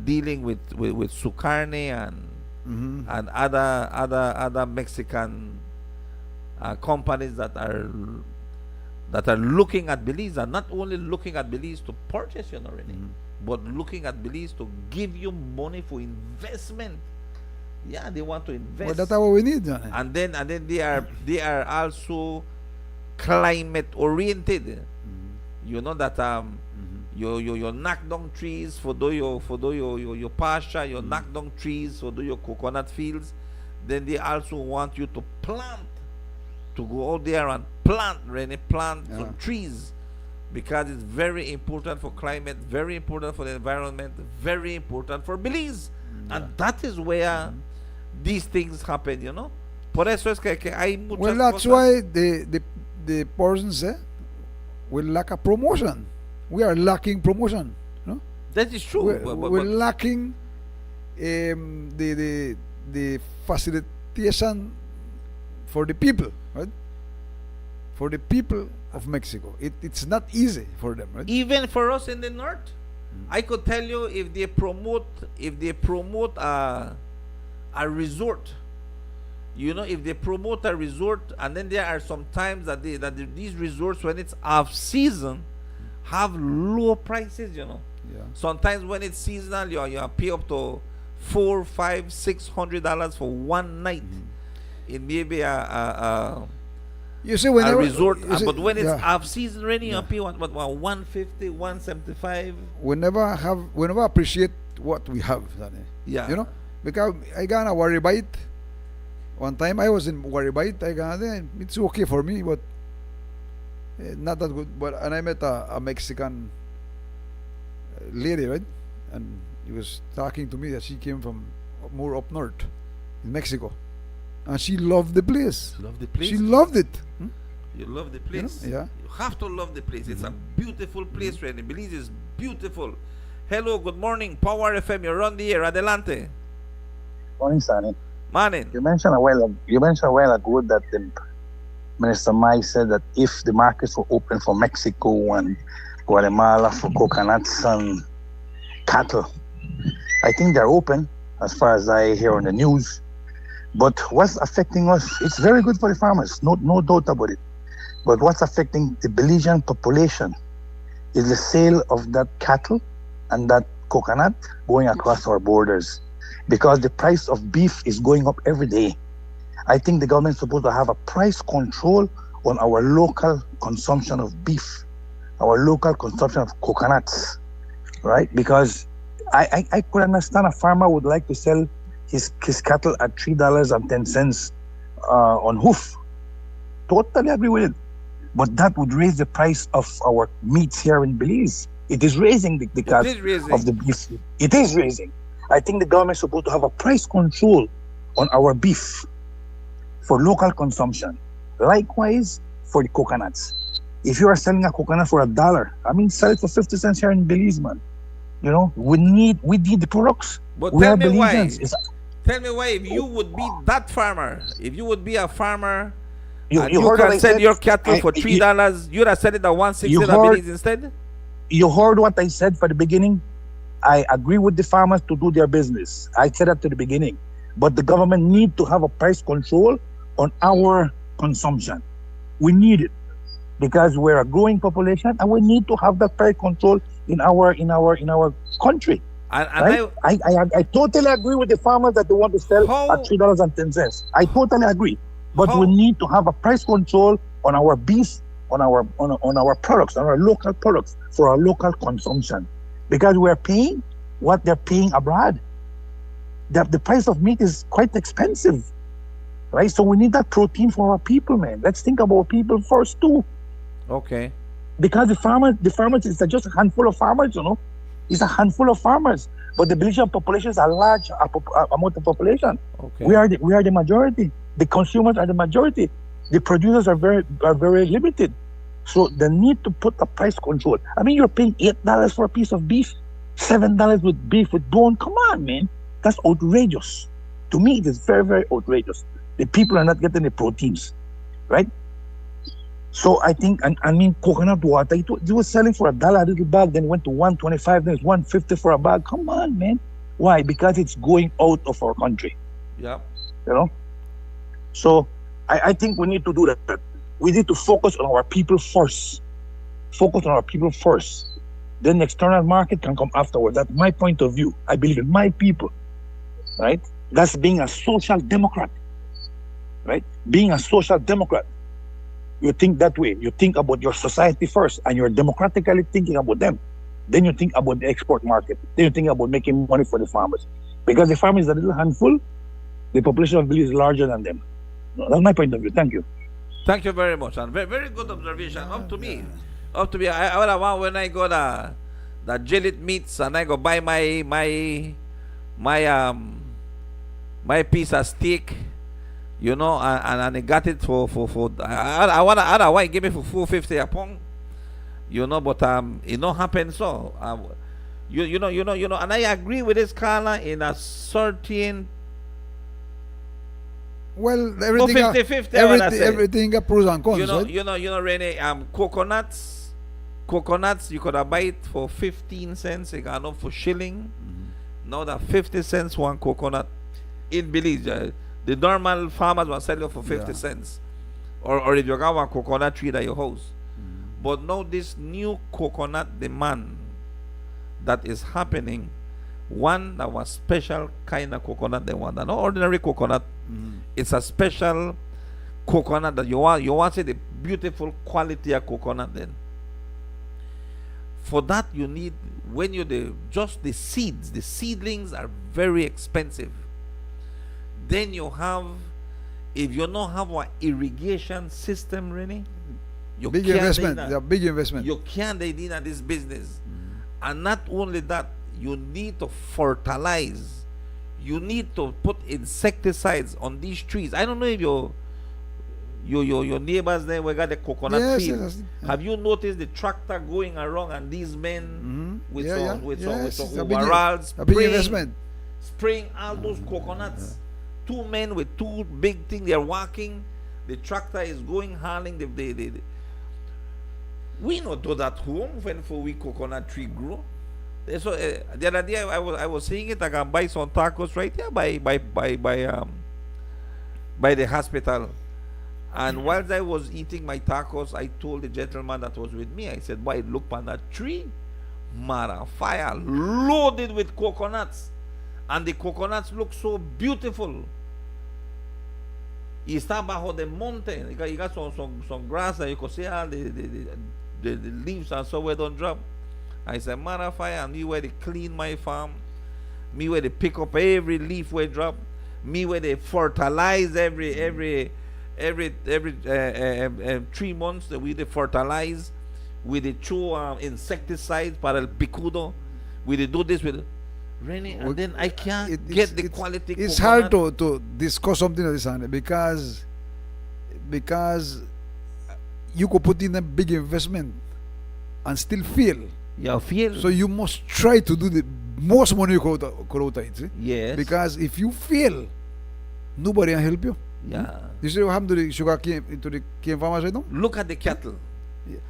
S2: dealing with Sucarne and other Mexican companies that are looking at Belize, and not only looking at Belize to purchase your already, but looking at Belize to give you money for investment. Yeah, they want to invest.
S1: Well, that's what we need. Johnny.
S2: And then they are also climate oriented. You know that you knock down trees for do your pasture, you knock down trees for do your coconut fields. Then they also want you to plant, to go out there and plant some trees because it's very important for climate, very important for the environment, very important for Belize. And that is where these things happen, you know. Por eso es que hay muchas
S1: Well, that's
S2: cosas.
S1: why the person say we lack a promotion. We are lacking promotion. No,
S2: That is true.
S1: we're lacking the facilitation for the people, right? For the people of Mexico, it's not easy for them, right?
S2: Even for us in the north, I could tell you if they promote a resort, you know, if they promote a resort, and then there are some times that these resorts, when it's off season, have low prices, you know.
S1: Yeah.
S2: Sometimes when it's seasonal, you pay up to $400, $500, $600 for one night in maybe a
S1: You see, whenever
S2: resort.
S1: you see,
S2: But when it's
S1: yeah,
S2: off season rainy, you pay what 150, 175.
S1: whenever I appreciate what we have, Danny.
S2: Yeah.
S1: You know, because I got a worry bite. One time I was in worry bite. I got it's okay for me, but not that good. But and I met a Mexican lady, right? And he was talking to me that she came from more up north in Mexico, and she loved the place.
S2: Love the place.
S1: She loved it.
S2: You love the place.
S1: yeah.
S2: You have to love the place. It's a beautiful place, really. Belize is beautiful. Hello, good morning. Power FM, you're on the air. Adelante.
S5: Morning, Sonny.
S2: Morning.
S5: You mentioned a while ago that Minister Mai said that if the markets were open for Mexico and Guatemala for coconuts and cattle, I think they're open as far as I hear on the news. But what's affecting us, it's very good for the farmers, no doubt about it. But what's affecting the Belizean population is the sale of that cattle and that coconut going across our borders, because the price of beef is going up every day. I think the government's supposed to have a price control on our local consumption of beef, our local consumption of coconuts, right? Because I could understand a farmer would like to sell his cattle at $3.10 on hoof. Totally agree with it. But that would raise the price of our meats here in Belize. It is raising the cost of the beef. It is raising. I think the government is supposed to have a price control on our beef for local consumption. Likewise, for the coconuts. If you are selling a coconut for $1, I mean, sell it for 50 cents here in Belize, man. You know, we need the products.
S2: But
S5: we
S2: tell
S5: are
S2: me why.
S5: Belizeans.
S2: Tell me why, if you would be that farmer, if you would be a farmer,
S5: You
S2: and you
S5: heard what I
S2: can sell
S5: said?
S2: your cattle for $3, you'd have said it at 160 in Belize instead?
S5: You heard what I said for the beginning. I agree with the farmers to do their business. I said that to the beginning. But the government need to have a price control on our consumption. We need it because we're a growing population, and we need to have that price control in our country.
S2: And
S5: right? I totally agree with the farmers that they want to sell at $3.10. I totally agree. But we need to have a price control on our beef, on our products, on our local products for our local consumption, because we're paying what they're paying abroad. The price of meat is quite expensive, right? So we need that protein for our people, man. Let's think about people first too.
S2: Okay.
S5: Because the farmers, it's just a handful of farmers, you know. It's a handful of farmers, but the Belizean population is a large amount of population.
S2: Okay.
S5: We are the majority. The consumers are the majority. The producers are very limited. So they need to put a price control. I mean, you're paying $8 for a piece of beef, $7 with beef with bone. Come on, man. That's outrageous. To me, it is very, very outrageous. The people are not getting the proteins, right? So I think, I mean, coconut water, it was selling for $1 a little bag, then went to $1.25, then it's $1.50 for a bag. Come on, man. Why? Because it's going out of our country.
S2: Yeah.
S5: You know? So I think we need to do that. We need to focus on our people first. Focus on our people first. Then the external market can come afterward. That's my point of view. I believe in my people, right? That's being a social democrat, right? Being a social democrat. You think that way. You think about your society first, and you're democratically thinking about them. Then you think about the export market. Then you think about making money for the farmers. Because the farmers is a little handful, the population of Belize is larger than them. That's my point of view. Thank you.
S2: Thank you very much, and very, very good observation. Up to me, Up to me. I would want when I go the Jillet meats and I go buy my my piece of steak, you know, and I got it for I wanna otherwise give me for 450 a pound, you know, but it don't happen so. You know, and I agree with this Carla in a certain
S1: Well, everything,
S2: 50-50, I wanna say.
S1: everything got pros and cons, right?
S2: you know, Rene, coconuts, you could have buy it for 15 cents, you got enough for shilling. Now that 50 cents one coconut in Belize, the normal farmers will sell you for 50
S1: Yeah.
S2: cents. Or if you got one coconut tree at your house. But now this new coconut demand that is happening, one that was special kind of coconut they want, not ordinary coconut. It's a special coconut that you want to see the beautiful quality of coconut then. For that you need, when you just the seeds, the seedlings are very expensive. Then you have, if you don't have an irrigation system, really, you
S1: Big
S2: can't
S1: investment.
S2: do that.
S1: Yeah, big investment.
S2: You can't get into this business. And not only that, you need to fertilize. You need to put insecticides on these trees. I don't know if your neighbors there we got the coconut
S1: Yes,
S2: field.
S1: yes, yeah.
S2: Have you noticed the tractor going around and these men with
S1: Yeah,
S2: some
S1: yeah.
S2: with
S1: Yes,
S2: some
S1: it's a big-
S2: overalls
S1: a big investment.
S2: spraying all those coconuts. Two men with two big things, they're walking. The tractor is going hauling the we not do that home when for we coconut tree grow. So the other day I was seeing it. I can buy some tacos right here by the hospital. And whilst I was eating my tacos, I told the gentleman that was with me, I said, "Boy, look on that tree, mara fire loaded with coconuts, and the coconuts look so beautiful. He está bajo the mountain. You got some grass that you could see all the leaves and so we don't drop." I said, "Mara fire, and me where they clean my farm, me where they pick up every leaf we drop, me where they fertilize every 3 months that we they fertilize, we they throw insecticides para el picudo, we they do this with Rennie, and then I can't get the quality.
S1: It's
S2: coconut.
S1: hard to discuss something like this, Andy, because you could put in a big investment and still fail.
S2: Yeah, feel.
S1: So you must try to do the most money you could out of it. See?
S2: Yes.
S1: Because if you fail, nobody can help you.
S2: Yeah.
S1: You see what happened to the sugar cane, to the cane farmers right now?
S2: Look at the cattle.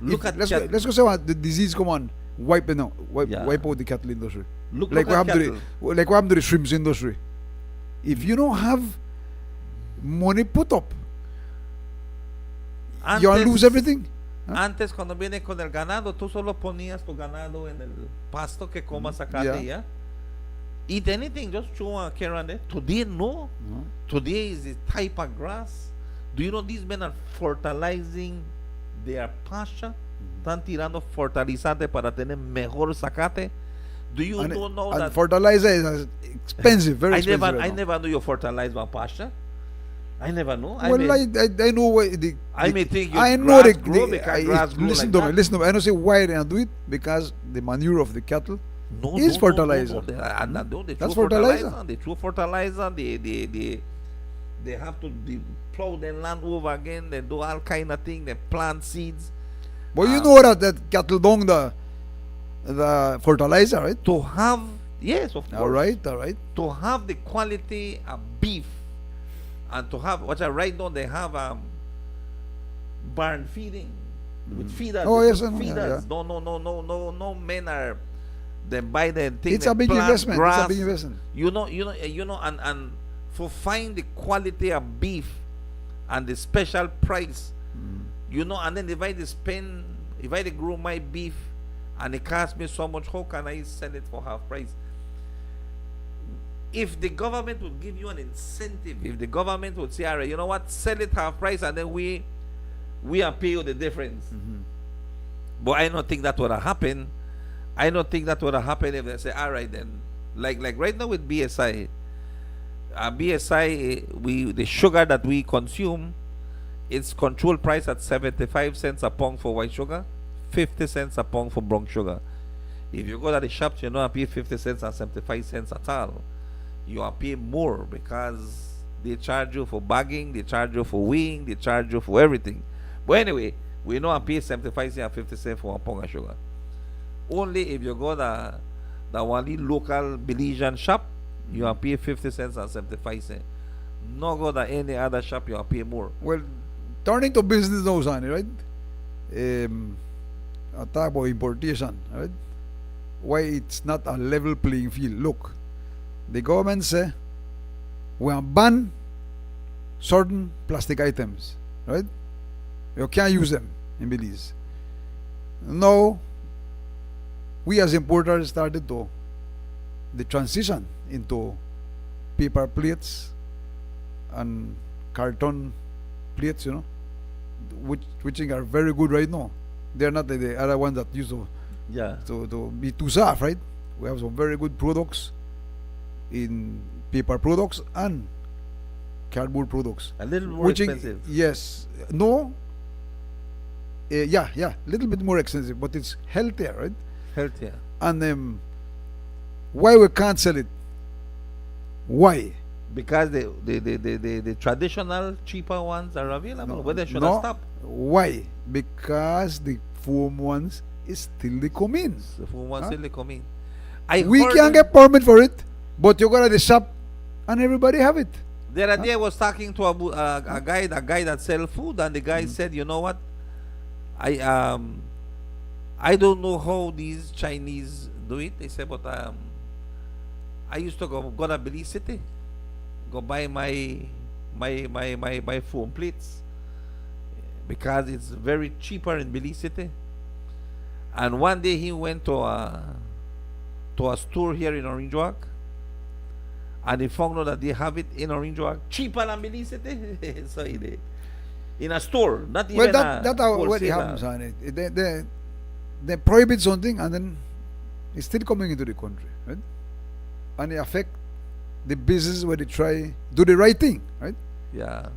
S2: Look at
S1: let's
S2: cattle.
S1: go say what the disease come on, wipe it now,
S2: Yeah.
S1: wipe out the cattle industry.
S2: Look
S1: Like
S2: at
S1: what happened to
S2: cattle.
S1: like what happened to the shrimps industry. If you don't have money put up, you will lose everything.
S2: Antes, cuando viene con el ganado, tú solo ponías tu ganado en el pasto que coma sacate,
S1: Yeah.
S2: ya. Eat anything, just throw a carrot on there. Today, no. Today is the type of grass. Do you know these men are fertilizing their pasture? Están tirando fertilizante para tener mejor sacate. Do you
S1: And,
S2: know
S1: and
S2: that?
S1: fertilizer is expensive, very
S2: I
S1: expensive.
S2: never,
S1: right
S2: I
S1: now.
S2: never knew you fertilize my pasture. I never know.
S1: Well, I know why the.
S2: I may think
S1: I
S2: your
S1: know
S2: grass
S1: the,
S2: grow because grass grow
S1: listen
S2: like
S1: to
S2: that.
S1: me, listen to me. I don't say why they don't do it, because the manure of the cattle is fertilizer.
S2: They
S1: That's
S2: throw
S1: fertilizer.
S2: They throw fertilizer. They have to plow the land over again. They do all kind of things. They plant seeds.
S1: But you know that cattle dung the fertilizer, right?
S2: To have, yes, of course.
S1: All right.
S2: To have the quality of beef, and to have what I right now they have barn feeding with feeders.
S1: Oh,
S2: They
S1: yes,
S2: put
S1: I know, yeah,
S2: feeders.
S1: yeah.
S2: No men are. They buy the thing.
S1: It's
S2: they
S1: a big
S2: plant
S1: investment.
S2: Grass.
S1: It's a big investment.
S2: You know, and for find the quality of beef and the special price, you know, and then if I spend, if I grow my beef and it costs me so much, how can I sell it for half price? If the government would give you an incentive, if the government would say, all right, you know what, sell it half price and then we are pay you the difference. But I don't think that would have happened. I don't think that would have happened if they say, all right then, like right now with BSI, the sugar that we consume, it's control price at 75 cents a pound for white sugar, 50 cents a pound for brown sugar. If you go to the shops, you don't pay 50 cents and 75 cents at all. You are pay more because they charge you for bagging, they charge you for weighing, they charge you for everything. But anyway, we know I pay 75 cents and 50 cents for 1 pound of sugar. Only if you go to the one local Belizean shop, you are pay 50 cents and 75 cents. No go to any other shop, you are pay more.
S1: Well, turning to business now, Sonny, right? I talk about importation, right? Why it's not a level playing field. Look, the government say we are ban certain plastic items, right? You can't use them in Belize. Now, we as importers started to the transition into paper plates and carton plates, you know, which are very good right now. They're not like the other ones that used to be too soft, right? We have some very good products in paper products and cardboard products.
S2: A little more expensive.
S1: Yes. No. Yeah, a little bit more expensive, but it's healthier, right?
S2: Healthier.
S1: And why we can't sell it? Why?
S2: Because the traditional cheaper ones are available.
S1: No,
S2: But they should
S1: no.
S2: have stopped.
S1: Why? Because the foam ones is still the common.
S2: The food ones
S1: Huh?
S2: still come in.
S1: We can get permit for it, but you go to the shop and everybody have it.
S2: The other day I was talking to a guy that sell food, and the guy said, you know what? I don't know how these Chinese do it. They said, but I used to go to Belize City, go buy my foam plates because it's very cheaper in Belize City. And one day he went to a store here in Orange Walk, and he found out that they have it in Orange Walk cheaper than Belize City. So he did. In a store, not even
S1: Well, that's how what
S2: wholesaler.
S1: happens on it. They prohibit something and then it's still coming into the country, right? And it affect the business where they try do the right thing, right?
S2: Yeah.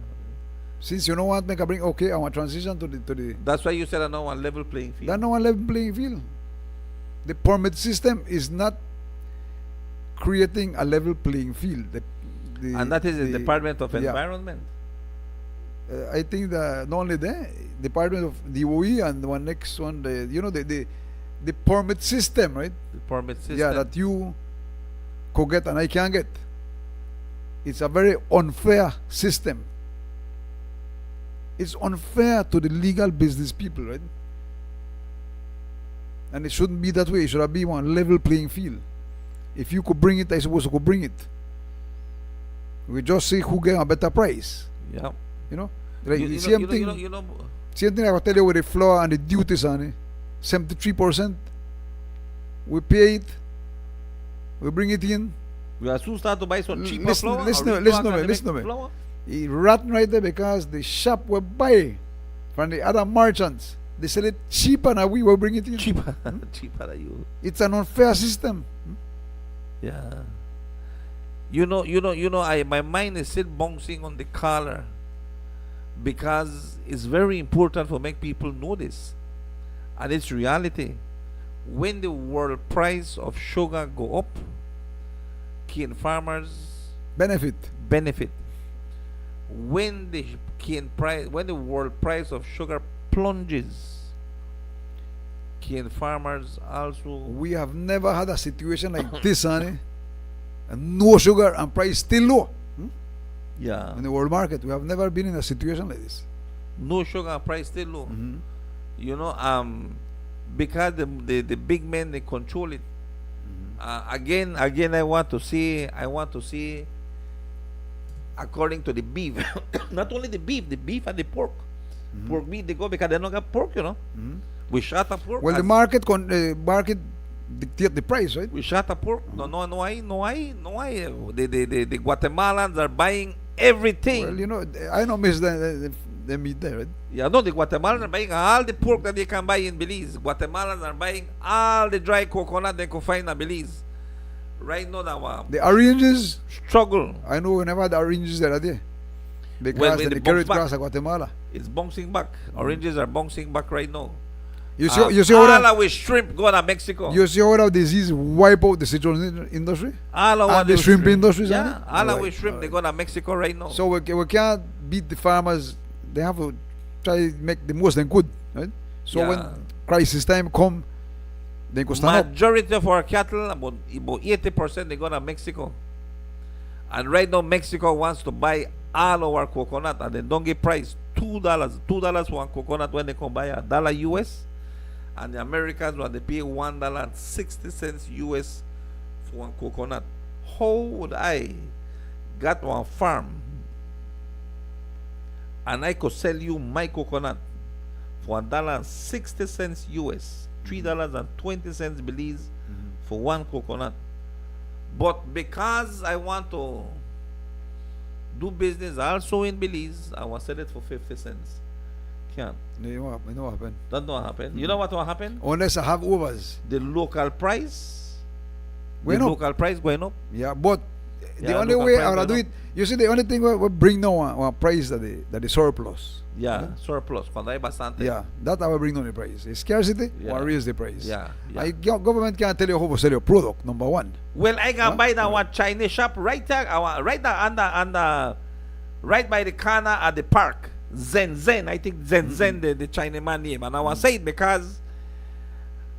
S1: Since you know what, make a bring okay, I want transition to the
S2: That's why you said I know on level playing field.
S1: that no one level playing field. The permit system is not creating a level playing field.
S2: And that is the Department of
S1: yeah.
S2: Environment.
S1: I think that not only that, Department of the OE and the one next one, the permit system, right?
S2: The permit system.
S1: Yeah, that you could get and I can't get. It's a very unfair system. It's unfair to the legal business people, right? And it shouldn't be that way. It should be one level playing field. If you could bring it, I suppose you could bring it. We just see who get a better price.
S2: Yeah.
S1: You know, like
S2: You
S1: same
S2: know,
S1: thing.
S2: you know,
S1: Same thing I will tell you with the flour and the duties on it. 73%. We pay it. We bring it in.
S2: we are soon start to buy some cheaper
S1: Listen-
S2: flour.
S1: listen
S2: Orange
S1: to me,
S2: Walk and
S1: listen to
S2: make
S1: me.
S2: flour.
S1: It rotten right there because the shop will buy from the other merchants. They sell it cheaper and we will bring it in.
S2: Cheaper. Cheaper than you.
S1: It's an unfair system.
S2: Yeah. My mind is still bouncing on the color because it's very important for make people know this. And it's reality. When the world price of sugar go up, cane farmers
S1: Benefit.
S2: benefit. When the world price of sugar plunges, cane farmers also.
S1: We have never had a situation like this, honey. And no sugar and price still low.
S2: Yeah.
S1: In the world market, we have never been in a situation like this.
S2: No sugar price still low. Because the big men, they control it. Again I want to see according to the beef. Not only the beef and the pork. Pork meat they go because they don't got pork, we shot a pork.
S1: Well, the market dictate the price, right?
S2: We shot a pork. No, why? The Guatemalans are buying everything.
S1: Well, I don't miss the meat there, right?
S2: Yeah, no, the Guatemalans are buying all the pork that they can buy in Belize. Guatemalans are buying all the dry coconut they can find in Belize. Right now, that
S1: The oranges,
S2: struggle.
S1: I know we never had oranges there, because
S2: Well, when
S1: they
S2: the
S1: carry it
S2: bounce
S1: across Guatemala.
S2: It's bouncing back. Oranges are bouncing back right now.
S1: You see how
S2: all
S1: that,
S2: our shrimp go to Mexico.
S1: you see how that disease wipe out the citrus industry?
S2: All our
S1: And the shrimp industry,
S2: Yeah,
S1: Sonny?
S2: all our
S1: Alright,
S2: shrimp they go to Mexico right now.
S1: So we can't beat the farmers. They have to try to make the most they could, right? So
S2: Yeah.
S1: when crisis time come, they go stand up.
S2: Majority of our cattle, about 80%, they go to Mexico. And right now, Mexico wants to buy all our coconut, and they don't get price $2. $2 for one coconut when they come buy $1 US, and the Americans want to pay $1.60 US for one coconut. How would I got one farm and I could sell you my coconut for $1.60 US, $3.20 Belize for one coconut? But because I want to do business also in Belize, I will sell it for 50 cents. Can't.
S1: You know what happen?
S2: That don't happen. You know what will happen?
S1: Unless I have overs.
S2: The local price.
S1: Going
S2: the
S1: up.
S2: local price going up.
S1: Yeah, but the
S2: Yeah,
S1: only
S2: local
S1: way
S2: price
S1: I wanna
S2: going
S1: do it, you see, the only thing we bring now one price that the surplus.
S2: Yeah, surplus. Cuando hay bastante.
S1: Yeah, that I will bring down the price. The scarcity,
S2: Yeah.
S1: will raise the price.
S2: Yeah, yeah.
S1: Government can't tell you how to sell your product. Number one.
S2: Well, I can
S1: Huh?
S2: buy that one Chinese shop right there, right there under, right by the corner at the park. Zen. I think Zen, the Chinese man name. And I want to say it because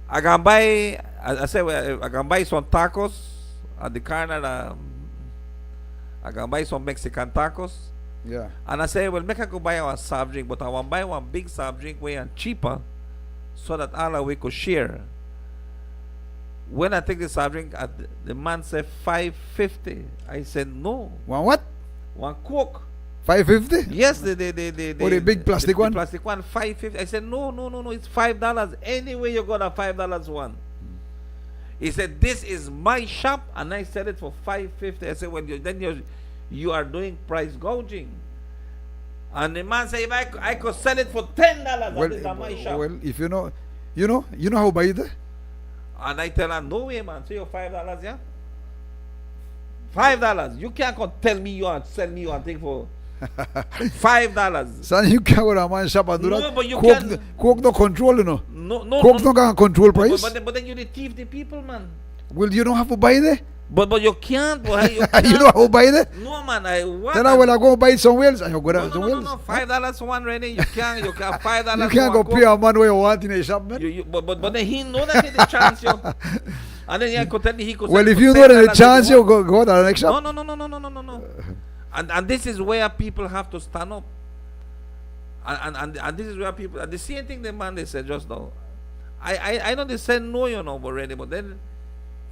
S2: I can buy, I can buy some tacos at the corner. I can buy some Mexican tacos.
S1: Yeah.
S2: And I say, well, make I go buy one soft drink, but I want to buy one big soft drink way and cheaper so that all of we could share. When I take the soft drink, the man said $5.50. I said, no.
S1: One what?
S2: One Coke.
S1: 550?
S2: Yes,
S1: Oh, the big plastic one?
S2: The plastic one, $5.50. I said, no, it's $5. Anyway, you got a $5 one. He said, this is my shop, and I sell it for $5.50. I said, well, you are doing price gouging. And the man said, if I could sell it for $10,
S1: Well,
S2: that is at my shop.
S1: well, if you know how buy it?
S2: And I tell her, no way, man. So you're $5, yeah? $5. You can't come tell me you want to sell me one thing for $5.
S1: Son, you can't go to a man shop and do
S2: No,
S1: that.
S2: but you
S1: Coke,
S2: can.
S1: Coke no control, you know.
S2: No,
S1: Coke no can control price.
S2: But then you dey thief the people, man.
S1: Well, you don't have to buy it.
S2: But you can't. Boy, you
S1: You
S2: can't.
S1: know how to buy it.
S2: No, man. I want.
S1: Then I will go buy it somewhere else. I go down somewhere
S2: No.
S1: else.
S2: $5 one ready. You can't. You can't. $5.
S1: You can't go pay a man where you want in a shop, man.
S2: But then he know that he the chance you. And then he could tell me he could.
S1: Well,
S2: sell
S1: if
S2: for
S1: you know the
S2: $10
S1: chance,
S2: if
S1: you
S2: want.
S1: go to the next shop.
S2: No. And this is where people have to stand up. And this is where people. And the same thing the man they said just now. I know they said no, you know, already. But then,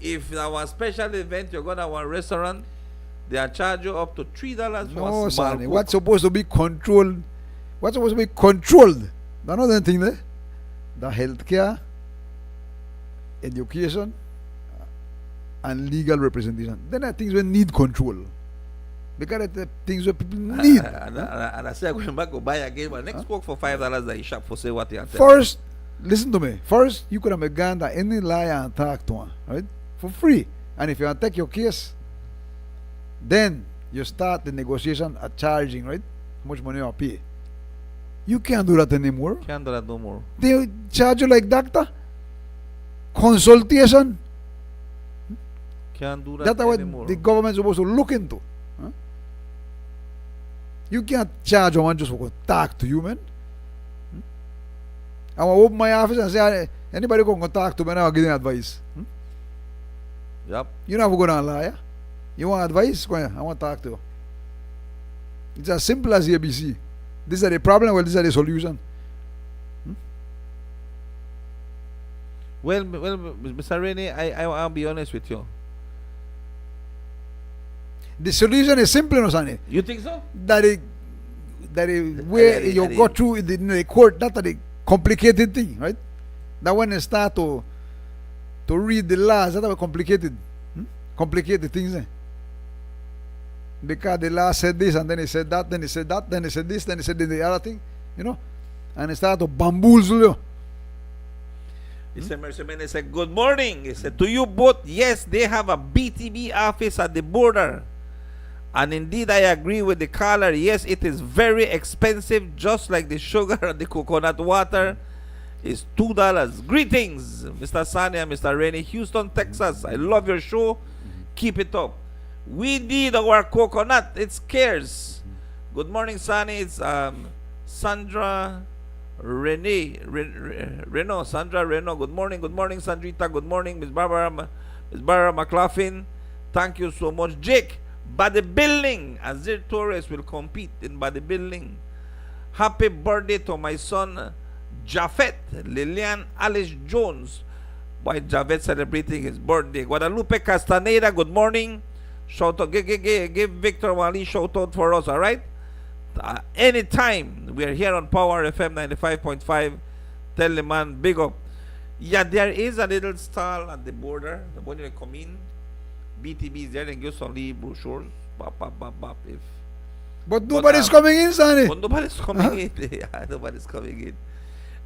S2: if our special event you go to our restaurant, they are charge you up to $3 for
S1: No,
S2: a small
S1: son.
S2: Coke.
S1: What's supposed to be controlled? What's supposed to be controlled? Another thing there. The healthcare, education, and legal representation. Then are things we need control. Because the things where people need.
S2: And I say I'm going back to buy again. But next Coke for $5 that you shop for say what you are telling.
S1: First, listen to me. First, you could have begun that any lie and talk to one, right? For free. And if you want to take your case, then you start the negotiation at charging, right? How much money you pay. You can't do that anymore.
S2: Can't do that no more.
S1: They charge you like doctor. Consultation.
S2: Can't do that
S1: That's what
S2: anymore.
S1: the government is supposed to look into. Huh? You can't charge one just for talk to you, man. I will open my office and say, anybody going to talk to me, I'll give them advice.
S2: Yep.
S1: You never go down lie. You want advice? Go ahead. I want to talk to you. It's as simple as ABC. These are the problem, well, these are the solution.
S2: Well, Mr. Rene, I'll be honest with you.
S1: The solution is simple, no, Sonny.
S2: You think so?
S1: That way you go through in the court, that's the complicated thing, right? That when you start to read the laws, that's complicated. Complicated things. Because the law said this, and then he said that, then he said that, then he said this, then he said the other thing, you know? And he started to bamboozle you.
S2: Mr. Mercedes said, good morning. He said, to you both, yes, they have a BTB office at the border. And indeed, I agree with the caller. Yes, it is very expensive, just like the sugar and the coconut water. is $2. Greetings, Mr. Sani and Mr. Rennie, Houston, Texas. I love your show. Keep it up. We need our coconut. It's scarce. Good morning, Sani. It's Sandra Renault. Sandra Renault. Good morning, Sandrita. Good morning, Miss Barbara McLaughlin. Thank you so much. Jake, bodybuilding. Azir Torres will compete in bodybuilding. Happy birthday to my son, Jafet Lilian Alice Jones. Why Javed celebrating his birthday? Guadalupe Castaneda, good morning. Shout out, give Victor Wali shout out for us, all right? Anytime we are here on Power FM 95.5. Tell the man, big up. Yeah, there is a little stall at the border. When you come in, BTB is there and give some brochures. If
S1: But nobody's coming in, Sonny.
S2: But nobody's coming in. Yeah, nobody's coming in.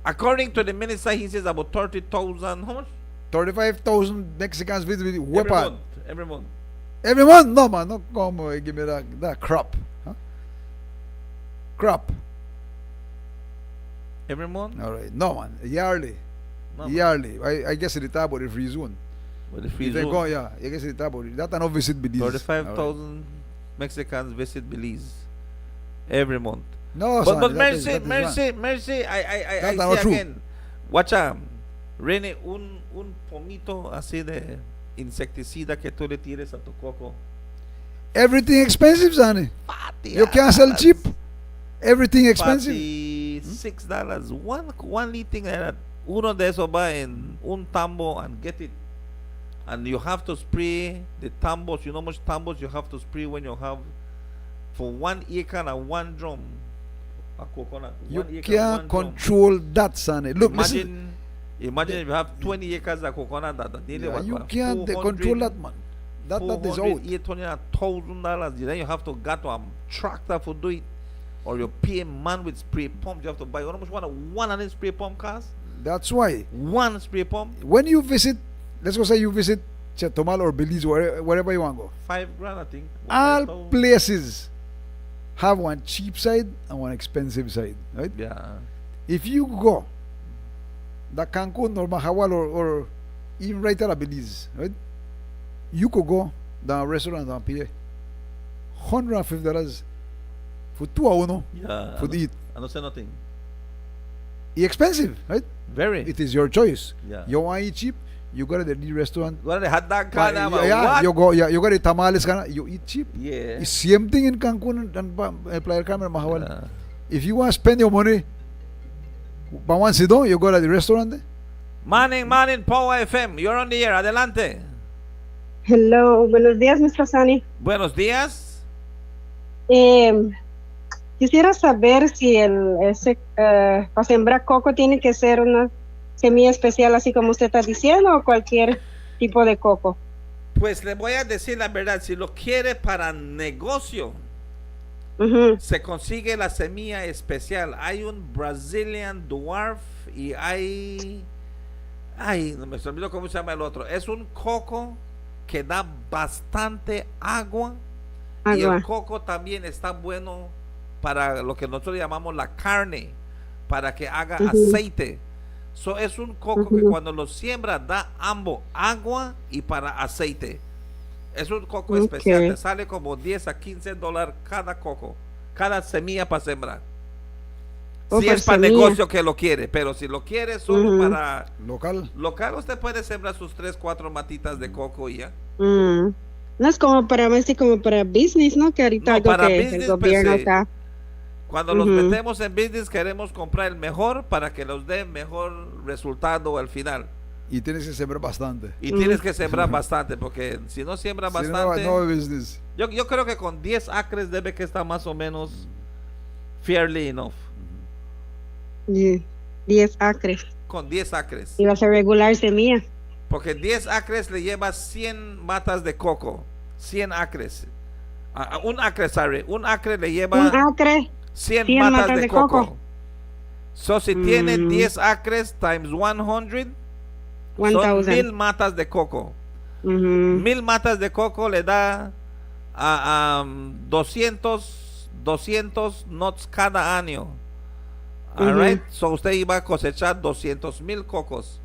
S2: According to the minister, he says about 30,000. How much?
S1: 35,000 Mexicans visit with weapon.
S2: Every month.
S1: Every month? No, man. No, come give me that crap. Huh? Crap.
S2: Every month?
S1: All right. No, man. Yearly.
S2: No,
S1: Yearly. I guess it's about the free zone.
S2: With the free
S1: If they
S2: zone.
S1: go, yeah. I guess it's about it. That and not visit Belize.
S2: 35,000 Mexicans visit Belize every month.
S1: No,
S2: But
S1: Sonny, that is
S2: Mercy, I
S1: That's not
S2: say
S1: true.
S2: again. Watch Rene, un pomito así de insecticida que tú le tires a tu coco.
S1: everything expensive, Sonny.
S2: Pati,
S1: You can't sell cheap. Everything expensive.
S2: Pati, $6. One little like that. Uno de esos va en un tambo and get it. And you have to spray the tambos. You know how much tambos you have to spray when you have for 1 acre and 1 drum a coconut.
S1: You
S2: 1 acre and
S1: can't
S2: 1 drum.
S1: control that, Sonny. Look, listen.
S2: Imagine if you have 20 acres of coconut that nearly
S1: Yeah,
S2: what,
S1: you
S2: what,
S1: can't
S2: 400,
S1: control that, man. That is out.
S2: $800,000. Then you have to go to a tractor for do it, or you pay a man with spray pump. You have to buy. How much one of spray pump cost?
S1: That's why
S2: One spray pump,
S1: when you visit, let's go say you visit Chetumal or Belize, wherever you want to go,
S2: $5,000, I think.
S1: all
S2: 5,000.
S1: places have one cheap side and one expensive side, right?
S2: Yeah.
S1: If you go the Cancun or Mahawal or even right at Belize, right? You could go to a restaurant and pay $150 for 2 hours, no?
S2: Yeah.
S1: For eat.
S2: I don't say nothing.
S1: It's expensive, right?
S2: Very.
S1: It is your choice.
S2: Yeah.
S1: You want to eat cheap, you go to the restaurant.
S2: What the hot dog
S1: Yeah,
S2: kind of what?
S1: you go to tamales kana, you eat cheap.
S2: Yeah.
S1: It's same thing in Cancun and Playa Carmen, Mahawal.
S2: Yeah.
S1: If you want to spend your money, but once you don't, you go to the restaurant.
S2: Morning, Power FM. You're on the air. Adelante.
S6: Hello, buenos días, Mr. Sani.
S2: Buenos días.
S6: Quisiera saber si para sembrar coco tiene que ser una semilla especial, así como usted está diciendo, o cualquier tipo de coco.
S2: Pues le voy a decir la verdad. Si lo quiere para negocio,
S6: Ujú.
S2: se consigue la semilla especial. Hay un Brazilian Dwarf y hay... Ay, no me olvidó cómo se llama el otro. Es un coco que da bastante agua. Y el
S6: Agua.
S2: coco también está bueno para lo que nosotros llamamos la carne, para que haga
S6: Ujú.
S2: aceite. So, es un coco que
S6: Ujú.
S2: cuando lo siembra da ambos, agua y para aceite. Es un coco
S6: Ok.
S2: especial, te sale como $10 a $15 cada coco, cada semilla para sembrar.
S6: Oh,
S2: Si
S6: por
S2: es para
S6: semilla.
S2: negocio que lo quiere, pero si lo quiere solo
S6: Ujú.
S2: para
S1: Local.
S2: local, usted puede sembrar sus 3-4 matitas de coco y ya.
S6: Mm. No es como para así como para business, ¿no? Que ahorita
S2: No,
S6: algo
S2: para
S6: que
S2: business,
S6: el gobierno
S2: pues,
S6: está.
S2: Cuando los
S6: Ujú.
S2: metemos en business queremos comprar el mejor para que nos dé mejor resultado al final.
S1: Y tienes que sembrar bastante.
S2: Y tienes que sembrar bastante, porque si no siembra
S1: Si no,
S2: bastante,
S1: no business.
S2: yo creo que con 10 acres debe que estar más o menos fairly enough.
S6: 10 acres.
S2: Con 10 acres.
S6: Y vas a regular semilla.
S2: Porque 10 acres le lleva 100 matas de coco. 100 acres. Un acre, sorry. Un acre le lleva
S6: Un acre,
S2: 100
S6: 100
S2: matas de coco. So, si tiene
S6: Mm.
S2: 10 acres times 100, son
S6: 1000.
S2: 1000 matas de coco.
S6: Ujú.
S2: 1000 matas de coco le da a 200 nuts cada año. All right. So usted iba a cosechar 200,000 cocos.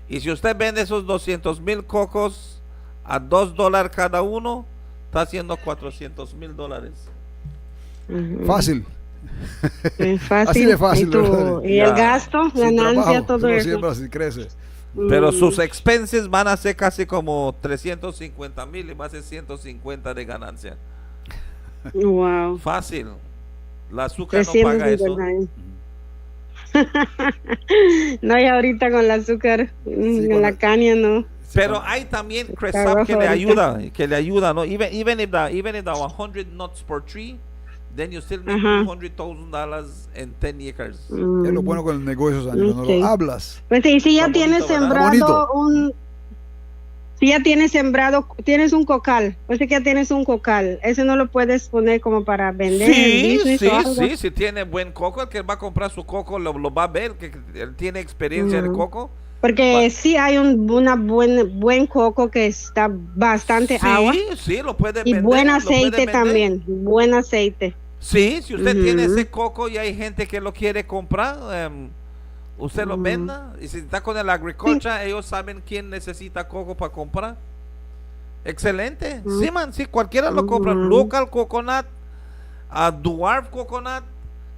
S2: Y si usted vende esos 200,000 cocos a $2 cada uno, está haciendo $400,000.
S1: Fácil.
S6: Es fácil.
S1: Así de fácil,
S6: Y, tu-
S1: ¿verdad?
S6: y
S2: Ya.
S6: el gasto,
S1: Sin
S6: ganancia,
S1: trabajo,
S6: todo
S1: uno
S6: eso.
S1: siembra si crece.
S2: Pero sus expenses van a ser casi como 350,000 y va a ser 150 de ganancia.
S6: Wow.
S2: Fácil. La azúcar no paga eso.
S6: 350. No, y ahorita con el azúcar,
S1: con
S6: con la
S1: la-
S6: caña, no.
S2: Pero hay también
S6: Está
S2: Cresap
S6: bajo
S2: que le
S6: ahorita.
S2: ayuda, ¿no? Even if the 100 nuts per tree, then you still make
S6: Ajá.
S2: $200,000 in 10 acres.
S1: Es lo bueno con el negocio, Sandy, cuando
S6: Ok.
S1: lo hablas.
S6: Pues sí, si ya
S2: Está
S6: tienes
S2: bonito, ¿verdad?
S6: sembrado
S1: Bonito.
S6: si ya tienes sembrado, tienes un cocal, pues que ya tienes un cocal, ese no lo puedes poner como para vender en
S2: Sí,
S6: business o algo.
S2: sí, si tiene buen coco, el que va a comprar su coco lo va a ver, que él tiene experiencia en el coco.
S6: Porque sí hay buen coco que está bastante agua
S2: Sí, lo puede
S6: y
S2: vender.
S6: buen
S2: lo puede
S6: aceite
S2: vender.
S6: también, buen aceite.
S2: Sí, si usted tiene
S6: Ujú.
S2: ese coco y hay gente que lo quiere comprar, usted lo venda. Y si está con el agriculture, ellos saben quién necesita coco para comprar. Excelente. Sí, man, sí, cualquiera lo compra. Local coconut, dwarf coconut,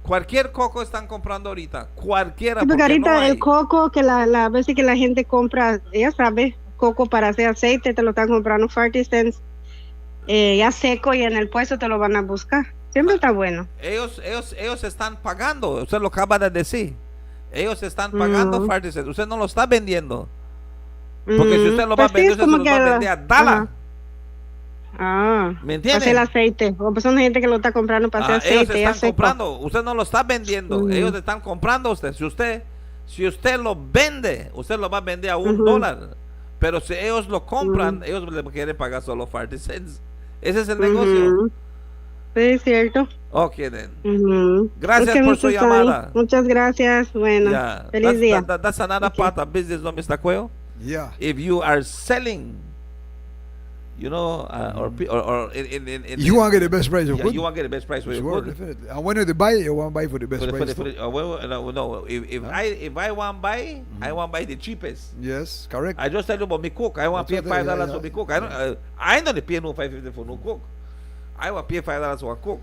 S2: cualquier coco están comprando ahorita. Cualquiera.
S6: Sí, porque
S2: porque
S6: ahorita
S2: no hay.
S6: el coco que la veces que la gente compra, ya sabe, coco para hacer aceite, te lo están comprando 40 cents, ya seco y en el puesto te lo van a buscar. Siempre está bueno.
S2: Ellos están pagando. Usted lo acaba de decir. Ellos están pagando 40 cents. Usted no lo está vendiendo. Porque si usted lo va a
S6: Pues sí,
S2: vender,
S6: es
S2: usted se
S6: como
S2: lo
S6: que
S2: va a vender a dala.
S6: ajá. Ah,
S2: ¿Me
S6: para
S2: entiende?
S6: hacer el aceite. O pues son gente que lo está comprando para hacer
S2: Ellos
S6: aceite, ya
S2: están
S6: seco.
S2: comprando. Usted no lo está vendiendo. Ellos están comprando a usted. Si usted lo vende, usted lo va a vender a $1. Pero si ellos lo compran, ellos le quieren pagar solo 40 cents. Ese es el negocio.
S6: Sí, es cierto.
S2: Ok, then.
S6: Gracias
S2: Gracias por su llamada.
S6: Muchas gracias. Bueno,
S2: Yeah.
S6: feliz día.
S2: That's another
S6: Okay.
S2: part of business, no, Mr. Cuello.
S1: Yeah.
S2: If you are selling, you know, or in
S1: You want to get the best price, of
S2: yeah,
S1: good.
S2: you want to get the best price for your
S1: Sure,
S2: good.
S1: definitely. And when you buy, you want to buy for the best price. too.
S2: No, if I want buy, I want buy the cheapest.
S1: Yes, correct.
S2: I just tell you about me cook. I want to
S1: That's
S2: pay
S1: what I-
S2: $5
S1: yeah,
S2: for me cook. I don't pay no $5.50 for no cook. I want to pay $5 for a cook.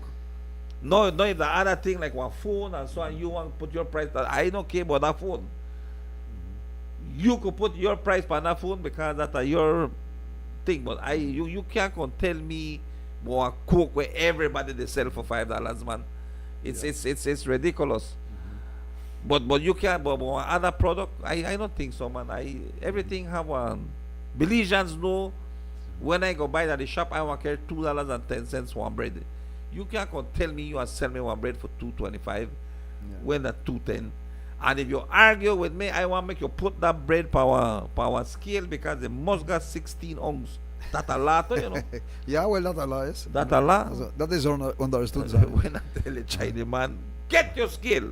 S2: No, if the other thing like one phone and so on, you want to put your price. I don't care about that phone. You could put your price for that phone because that's your thing. But you can't come tell me more cook where everybody they sell for $5, man. It's ridiculous. But you can but other product. I don't think so, man. Everything have one. Belizeans know when I go buy at the shop, I want to carry $2.10 one bread. You can't come tell me you are selling me one bread for $2.25 when at $2.10. And if you argue with me, I want to make you put that bread power scale because it must got 16 ounces. That's a lot, you know.
S1: Yeah, well, that's a lot. Yes.
S2: That's a lot.
S1: That is understood. sir.
S2: When I tell the Chinese man, get your scale,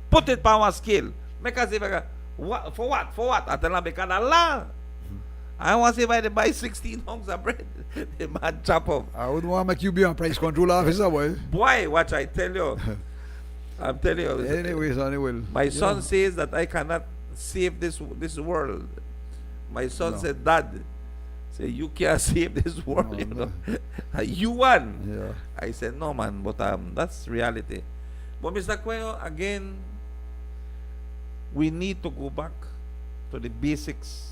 S2: put it power scale. Make us see if I got what for what? For what? I tell him because a lot. I want to see if I buy 16 ounces of bread. The man chop up.
S1: I would want to make you be a price control officer, boy.
S2: Boy, watch I tell you. I'm telling you.
S1: Anyways, anyway.
S2: My son says that I cannot save this world. My son
S1: No.
S2: said, Dad, say you can't save this world.
S1: No,
S2: you
S1: no.
S2: know, you won.
S1: Yeah.
S2: I said, no, man, but that's reality. But Mr. Cuello, again, we need to go back to the basics.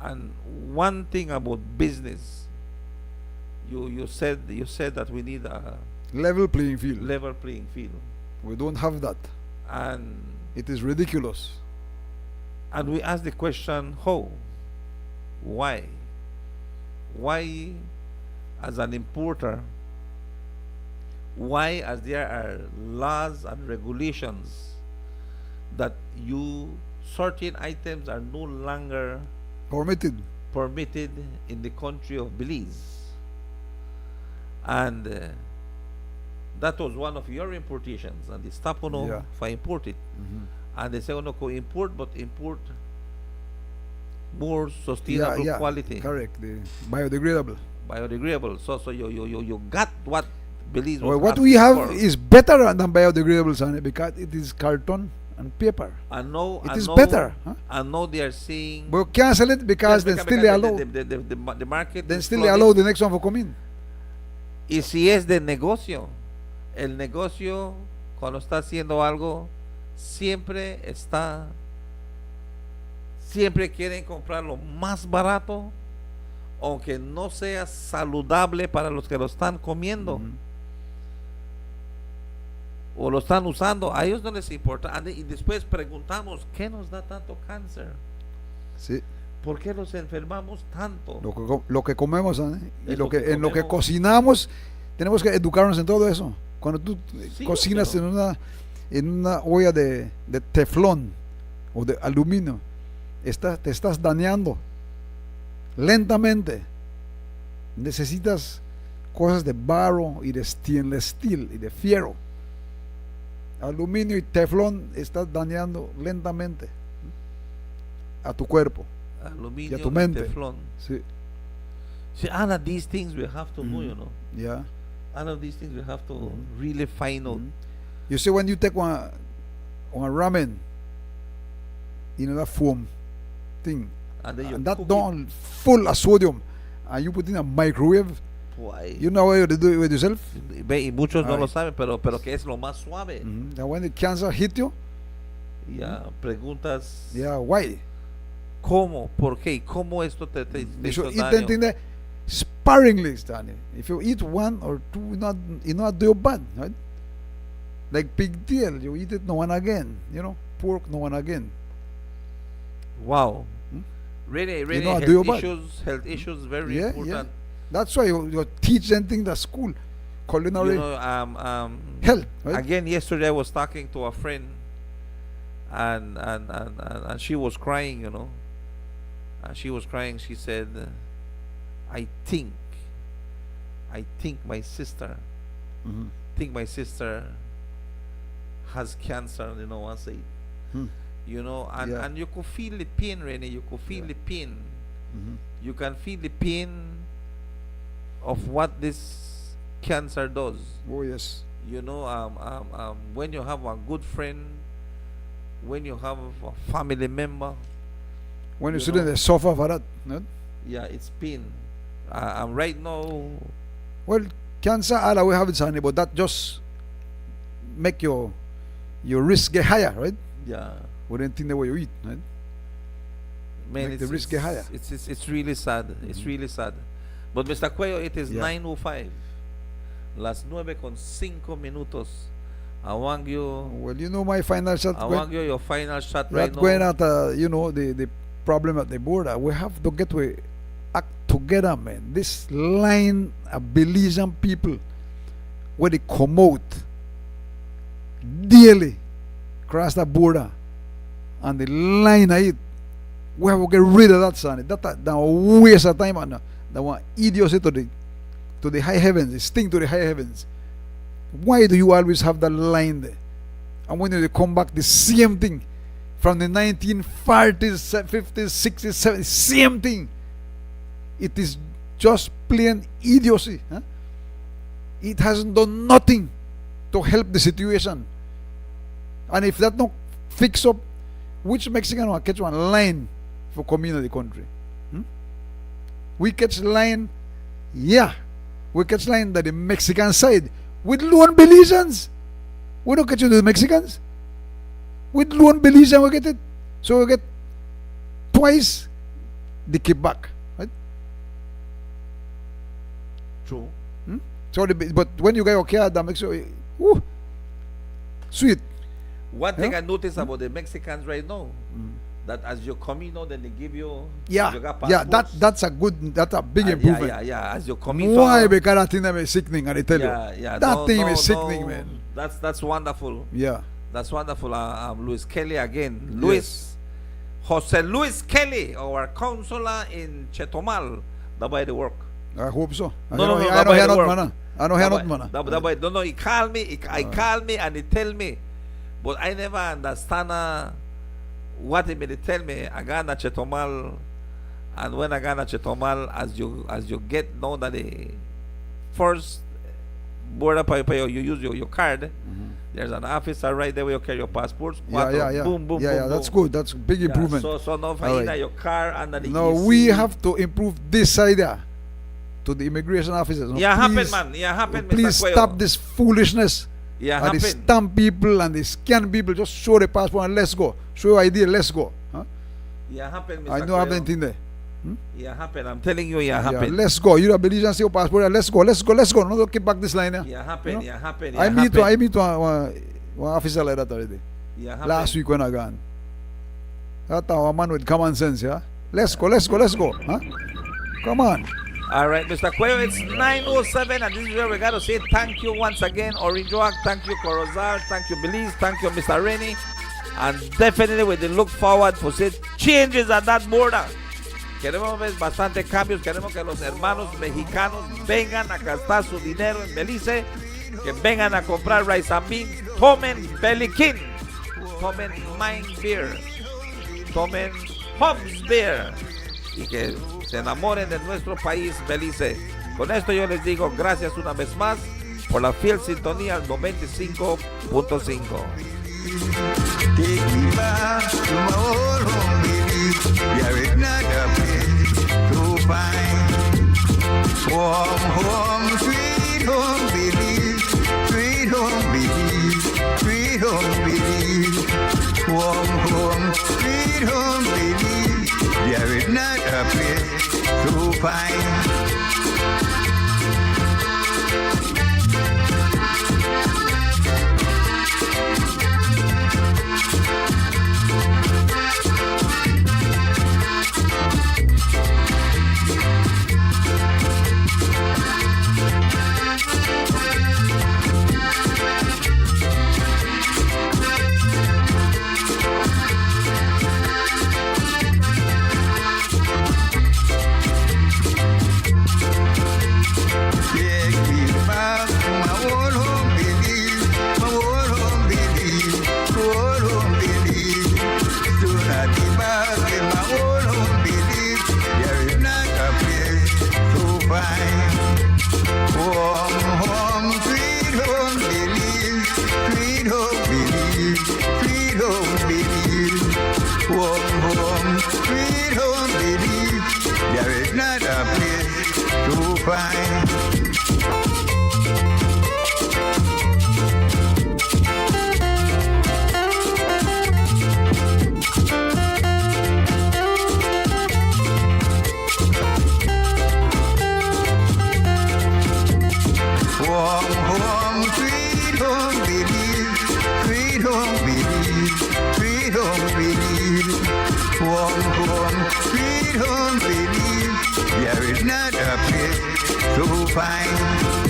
S2: And one thing about business, you said that we need a
S1: Level playing field.
S2: level playing field,
S1: We don't have that.
S2: and
S1: It is ridiculous.
S2: we ask the question, how, why, as an importer, why as there are laws and regulations that certain items are no longer
S1: Permitted.
S2: permitted in the country of Belize. And that was one of your importations, and they stop on
S1: Yeah.
S2: for import it. And they say, oh no, go import, but import more sustainable
S1: Yeah,
S2: quality,
S1: correct. The biodegradable.
S2: biodegradable. So you got what Belize was
S1: Well, what
S2: asking
S1: we have
S2: for.
S1: is better than biodegradable, son, because it is carton and paper.
S2: I know.
S1: It
S2: I
S1: is
S2: know,
S1: better. Huh?
S2: I know they are saying.
S1: But cancel it because then still they allow.
S2: The market.
S1: Then
S2: is
S1: still they
S2: flooding.
S1: allow the next one for come in.
S2: Y si es de negocio, el negocio cuando está haciendo algo siempre quieren comprar lo más barato, aunque no sea saludable para los que lo están comiendo o lo están usando. A ellos no les importa. Y después preguntamos, ¿qué nos da tanto cáncer?
S1: Sí.
S2: ¿Por qué nos enfermamos tanto?
S1: Lo que comemos, ¿eh? Y
S2: Es
S1: lo
S2: lo
S1: que,
S2: que
S1: en lo que
S2: comemos.
S1: cocinamos, tenemos que educarnos en todo eso. Cuando tú
S2: Sí,
S1: cocinas
S2: pero-
S1: en una olla de teflón o de aluminio, te estás dañando lentamente. Necesitas cosas de barro y de stainless steel y de fierro. Aluminio y teflón estás dañando lentamente a tu cuerpo.
S2: Aluminio,
S1: y a tu mente.
S2: teflón.
S1: Sí,
S2: See, all of these things we have to know, you know.
S1: ya.
S2: All of these things we have to really find out.
S1: You see, when you take one ramen, that foam thing,
S2: And then you
S1: and that
S2: cook
S1: don't full of sodium, and you put in a microwave,
S2: it. Why?
S1: you know how you do it with yourself?
S2: Ve, y muchos no
S1: Ay.
S2: lo saben, pero que es lo más suave.
S1: And when the cancer hit you,
S2: Ya preguntas
S1: yeah, why?
S2: cómo, por qué, y cómo esto te
S1: You
S2: hizo
S1: should eat
S2: daño.
S1: anything that sparingly, Stanley. If you eat one or two, you not do bad, right? Like pigtail, you eat it now and again, pork now and again.
S2: Wow.
S1: Hmm?
S2: Really, really
S1: know how to do
S2: health
S1: your
S2: health issues very
S1: Yeah,
S2: important.
S1: That's why you teach anything at school, culinary
S2: You know,
S1: health, right?
S2: again, yesterday I was talking to a friend, and she was crying, you know. And she was crying. She said, "I think my sister,
S1: Mhm.
S2: think my sister has cancer." You know, I say,
S1: Hmm.
S2: you know, and
S1: Yeah.
S2: and you could feel the pain, Rene. You could feel
S1: Yeah.
S2: the pain.
S1: Mhm.
S2: You can feel the pain of what this cancer does.
S1: Oh yes.
S2: You know, when you have a good friend, when you have a family member,
S1: When you
S2: You
S1: sit
S2: know.
S1: in the sofa for that, no?
S2: yeah, it's pain. Right now,
S1: Well, cancer, all we have it, honey, but that just make your risk get higher, right?
S2: yeah,
S1: With anything the way you eat, right?
S2: man,
S1: Make the risk get higher.
S2: It's really sad. It's really sad. But Mr. Cuello, it is
S1: Yeah.
S2: 9:05. Las 9:05. I want you.
S1: Well, you know my final shot.
S2: I want you your final shot right
S1: Not
S2: now.
S1: going at the problem at the border. We have to get we act together, man. This line of Belizean people where they come out daily cross the border and the line of it. We have to get rid of that, son. That waste of time and that one idiocy to the high heavens. It sting to the high heavens. Why do you always have that line there? And when you come back, the same thing from the 1940s, 50s, 60s, 70s, same thing. It is just plain idiocy. Huh? It hasn't done nothing to help the situation. And if that not fix up, which Mexican will catch one line for coming in the country? We catch line, yeah. We catch line that the Mexican side with lone Belizeans. We don't catch it with the Mexicans. With lone Belizean we get it. So we get twice the kickback. Right?
S2: True.
S1: So but when you get okay, that makes you sweet.
S2: One thing
S1: Yeah.
S2: I notice about the Mexicans right now, that as you come in, then they give you,
S1: Yeah,
S2: you got
S1: yeah,
S2: passports.
S1: that's a big
S2: Yeah,
S1: improvement.
S2: yeah. As you come in,
S1: Why? Because that thing is sickening, and I tell
S2: yeah,
S1: you.
S2: yeah.
S1: That thing is sickening, man.
S2: That's wonderful.
S1: Yeah.
S2: That's wonderful. Luis Kelly again. Luis, Jose Luis Kelly, our counselor in Chetomal. That by the work.
S1: I hope so.
S2: No, no,
S1: I
S2: that
S1: know
S2: by
S1: he
S2: the
S1: not
S2: work.
S1: man. I know he not man.
S2: That by, no, he called me. He called me and he tell me, but I never understand what he may tell me. I got Chetomal, and when I got Chetomal, as you get know that the first border you use your card. There's an officer right there where you carry your passports.
S1: Yeah.
S2: Boom, boom,
S1: Yeah,
S2: boom,
S1: that's
S2: boom.
S1: good. That's big improvement.
S2: So now if
S1: All
S2: I
S1: right.
S2: your car under the
S1: No,
S2: EC,
S1: we have to improve this side there to the immigration officers. No,
S2: Yeah, happen,
S1: please,
S2: man. Yeah, happen, Mr.
S1: Please
S2: Cuello.
S1: stop this foolishness.
S2: Yeah,
S1: And
S2: happen.
S1: they stamp people and they scan people. Just show the passport and let's go. Show your ID, let's go. Huh?
S2: Yeah, happen, Mr.
S1: I don't have
S2: Cuello.
S1: anything there.
S2: Yeah, happen. I'm telling you, yeah,
S1: Yeah,
S2: happen.
S1: let's go. You have Belize, see your passport. Yeah, let's go. No, don't keep back this line. Yeah,
S2: Yeah, happen.
S1: You know?
S2: Yeah, happen. Yeah,
S1: I meet
S2: happen.
S1: one officer like that already.
S2: Yeah, happen.
S1: Last week when I gone. That a man with common sense, yeah. Let's go. Huh? Come on.
S2: All right, Mr. Cuello, it's 9:07, and this is where we got to say thank you once again, Orange Walk, thank you, Corozal, thank you, Belize, thank you, Mr. Rennie, and definitely we look forward for say changes at that border. Queremos ver bastante cambios, queremos que los hermanos mexicanos vengan a gastar su dinero en Belice, que vengan a comprar rice and beans, tomen Beliquín, tomen Mind Beer, tomen Hobbs Beer, y que se enamoren de nuestro país, Belice. Con esto yo les digo gracias una vez más por la fiel sintonía al 95.5.
S3: Take me back to my old home, Belize. There is not a place to find. Warm home, sweet home, Belize. Sweet home, Belize. Sweet home, Belize. Warm home, sweet home, Belize. There is not a place to find. Take me back to my old home, Belize. My old home, Belize. Old home, Belize. Soon I'll be back in my old home, Belize. There is not a place to find. Warm home, sweet home, Belize. Sweet home, Belize. Sweet home, Belize. Warm home, sweet home, Belize. There is not a place to find. Warm home, sweet home, Belize. Sweet home, Belize. Sweet home, Belize. Warm home, sweet home, Belize. There is not a place to find.